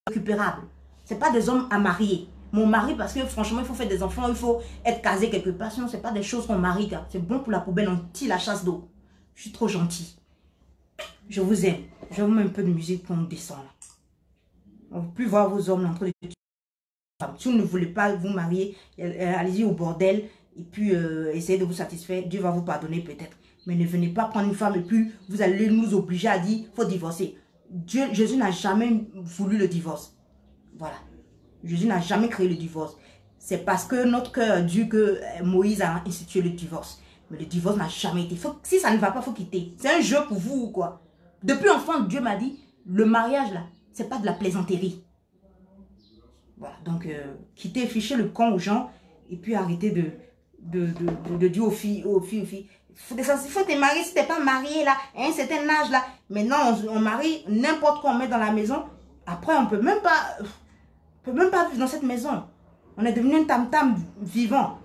récupérables. Ce n'est pas des hommes à marier. Mon mari, parce que franchement, il faut faire des enfants, il faut être casé quelque part. Sinon, ce n'est pas des choses qu'on marie. C'est bon pour la poubelle, on tire la chasse d'eau. Je suis trop gentille. Je vous aime. Je vous mets un peu de musique pour nous descendre. On ne peut plus voir vos hommes en train de... Si vous ne voulez pas vous marier, allez-y au bordel et puis essayez de vous satisfaire. Dieu va vous pardonner peut-être. Mais ne venez pas prendre une femme et puis vous allez nous obliger à dire qu'il faut divorcer. Jésus n'a jamais voulu le divorce. Voilà. Jésus n'a jamais créé le divorce. c'est parce que notre cœur a dit que Moïse a institué le divorce. Mais le divorce n'a jamais été. Si ça ne va pas, il faut quitter. C'est un jeu pour vous ou quoi? Depuis enfant, Dieu m'a dit, le mariage là, c'est pas de la plaisanterie. Voilà, donc quittez, fichez le camp aux gens et puis arrêtez de dire aux filles, il faut te marier si tu n'es pas marié là, à un certain âge là. Maintenant, on marie n'importe quoi, on met dans la maison. Après, on peut même pas vivre dans cette maison. On est devenu un tam-tam vivant.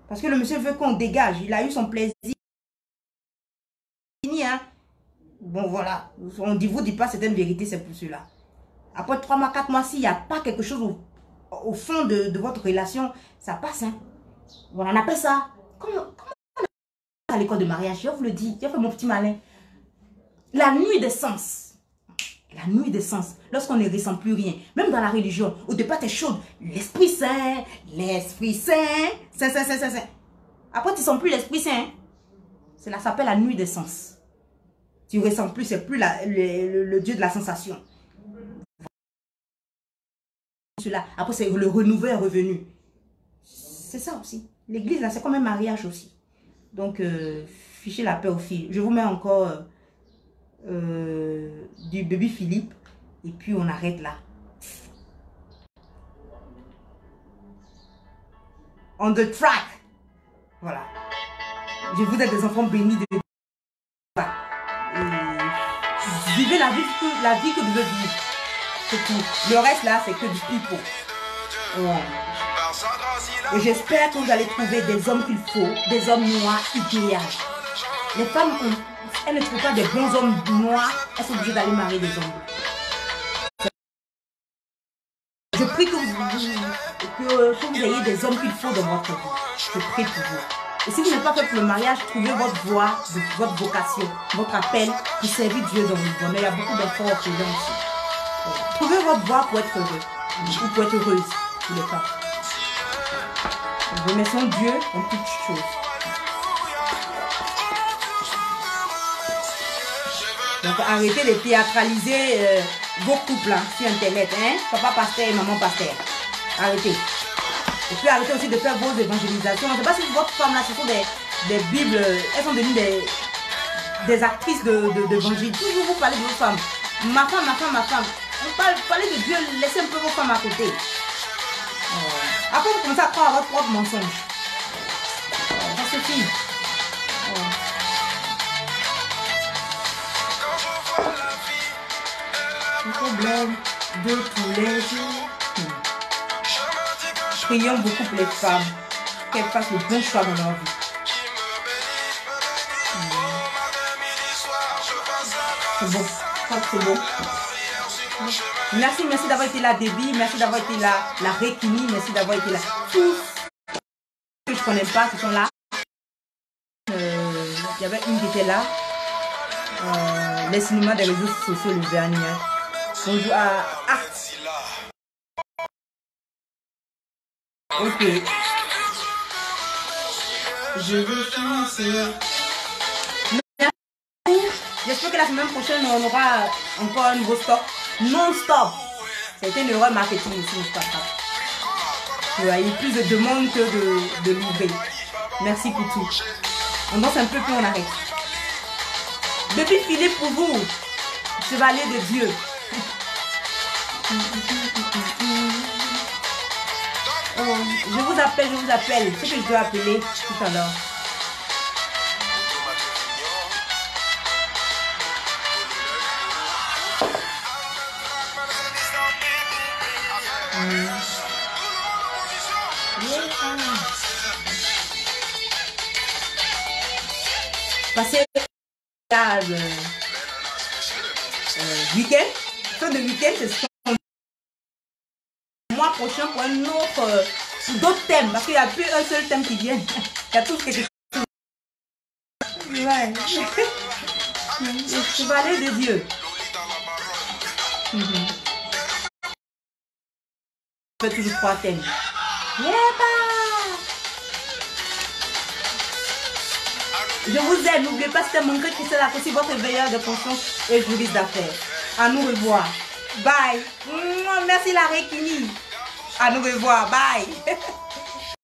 Parce que le monsieur veut qu'on dégage. Il a eu son plaisir. Fini, hein? Bon, voilà. On ne vous dit pas certaines vérités, c'est pour cela. Après 3 mois, 4 mois, s'il n'y a pas quelque chose au fond de votre relation, ça passe, hein? Voilà, on appelle ça. Comment à l'école de mariage, je vous le dis, j'ai fait mon petit malin. La nuit des sens. La nuit des sens. Lorsqu'on ne ressent plus rien. Même dans la religion. Au départ, tu es chaude. L'Esprit Saint. L'Esprit Saint. Saint. Après, tu ne sens plus l'Esprit Saint. Cela s'appelle la nuit des sens. Tu ne ressens plus. C'est plus le Dieu de la sensation. Après, c'est le renouveau est revenu. C'est ça aussi. L'église, là, c'est comme un mariage aussi. Donc, fichez la paix aux filles. Je vous mets encore du bébé Philippe. Et puis, on arrête là. On the track. Voilà. Je vous ai des enfants bénis de vivez la vie que vous voulez vivre. C'est tout. Le reste là, c'est que du pipeau. Ouais. Et j'espère que vous allez trouver des hommes qu'il faut, des hommes noirs idéaux. Les femmes, elles ne trouvent pas des bons hommes noirs, elles sont obligées d'aller marier des hommes. Je prie que vous ayez des hommes qu'il faut dans votre vie. Je prie pour vous. Et si vous n'êtes pas fait pour le mariage, trouvez votre voie, votre vocation, votre appel pour servir Dieu dans le bonheur. Il y a beaucoup d'enfants orphelins aussi. Voilà. Trouvez votre voie pour être heureux, ou pour être heureuse, pour les femmes. Remercions Dieu en toutes choses. Donc arrêtez de théâtraliser vos couples là, sur internet, hein? Papa pasteur et maman pasteur. Arrêtez. Et puis arrêtez aussi de faire vos évangélisations. Je ne sais pas si votre femme là, ce sont des bibles, elles sont devenues des actrices d'évangile. Toujours vous parlez de vos femmes. Ma femme. Parlez de Dieu, laissez un peu vos femmes à côté. Après, vous commencez à croire à votre propre mensonge. Ça suffit. Le problème de tous les jours. Prions beaucoup pour les femmes. Qu'elles fassent le bon choix dans leur vie. C'est bon. C'est bon. Merci d'avoir été là, Debbie. Merci d'avoir été là, la Rekini. Merci d'avoir été là. Tous que je ne connais pas qui sont là. Il y avait une qui était là. Les cinémas des réseaux sociaux, le vernis. Bonjour à ok. Je vais finir. J'espère que la semaine prochaine, on aura encore un nouveau stock. Non-stop. C'était une erreur marketing aussi, il y a eu plus de demandes que de livrer. Merci pour tout. On danse un peu puis on arrête. Depuis Philippe pour vous, chevalier de Dieu. Oh, je vous appelle. Ce que je dois appeler tout à l'heure. Passez le week-end. Fin de week-end, c'est le mois prochain pour un autre, d'autres thèmes. Parce qu'il n'y a plus un seul thème qui vient. Il y a tout quelque chose. Ouais. Le chevalier de Dieu. Je fais toujours 3 thèmes. Je vous aime, n'oubliez pas, c'était mon Christ qui est là, aussi votre veilleur de conscience et juriste d'affaires. À nous revoir. Bye. Merci la Rekini. À nous revoir. Bye.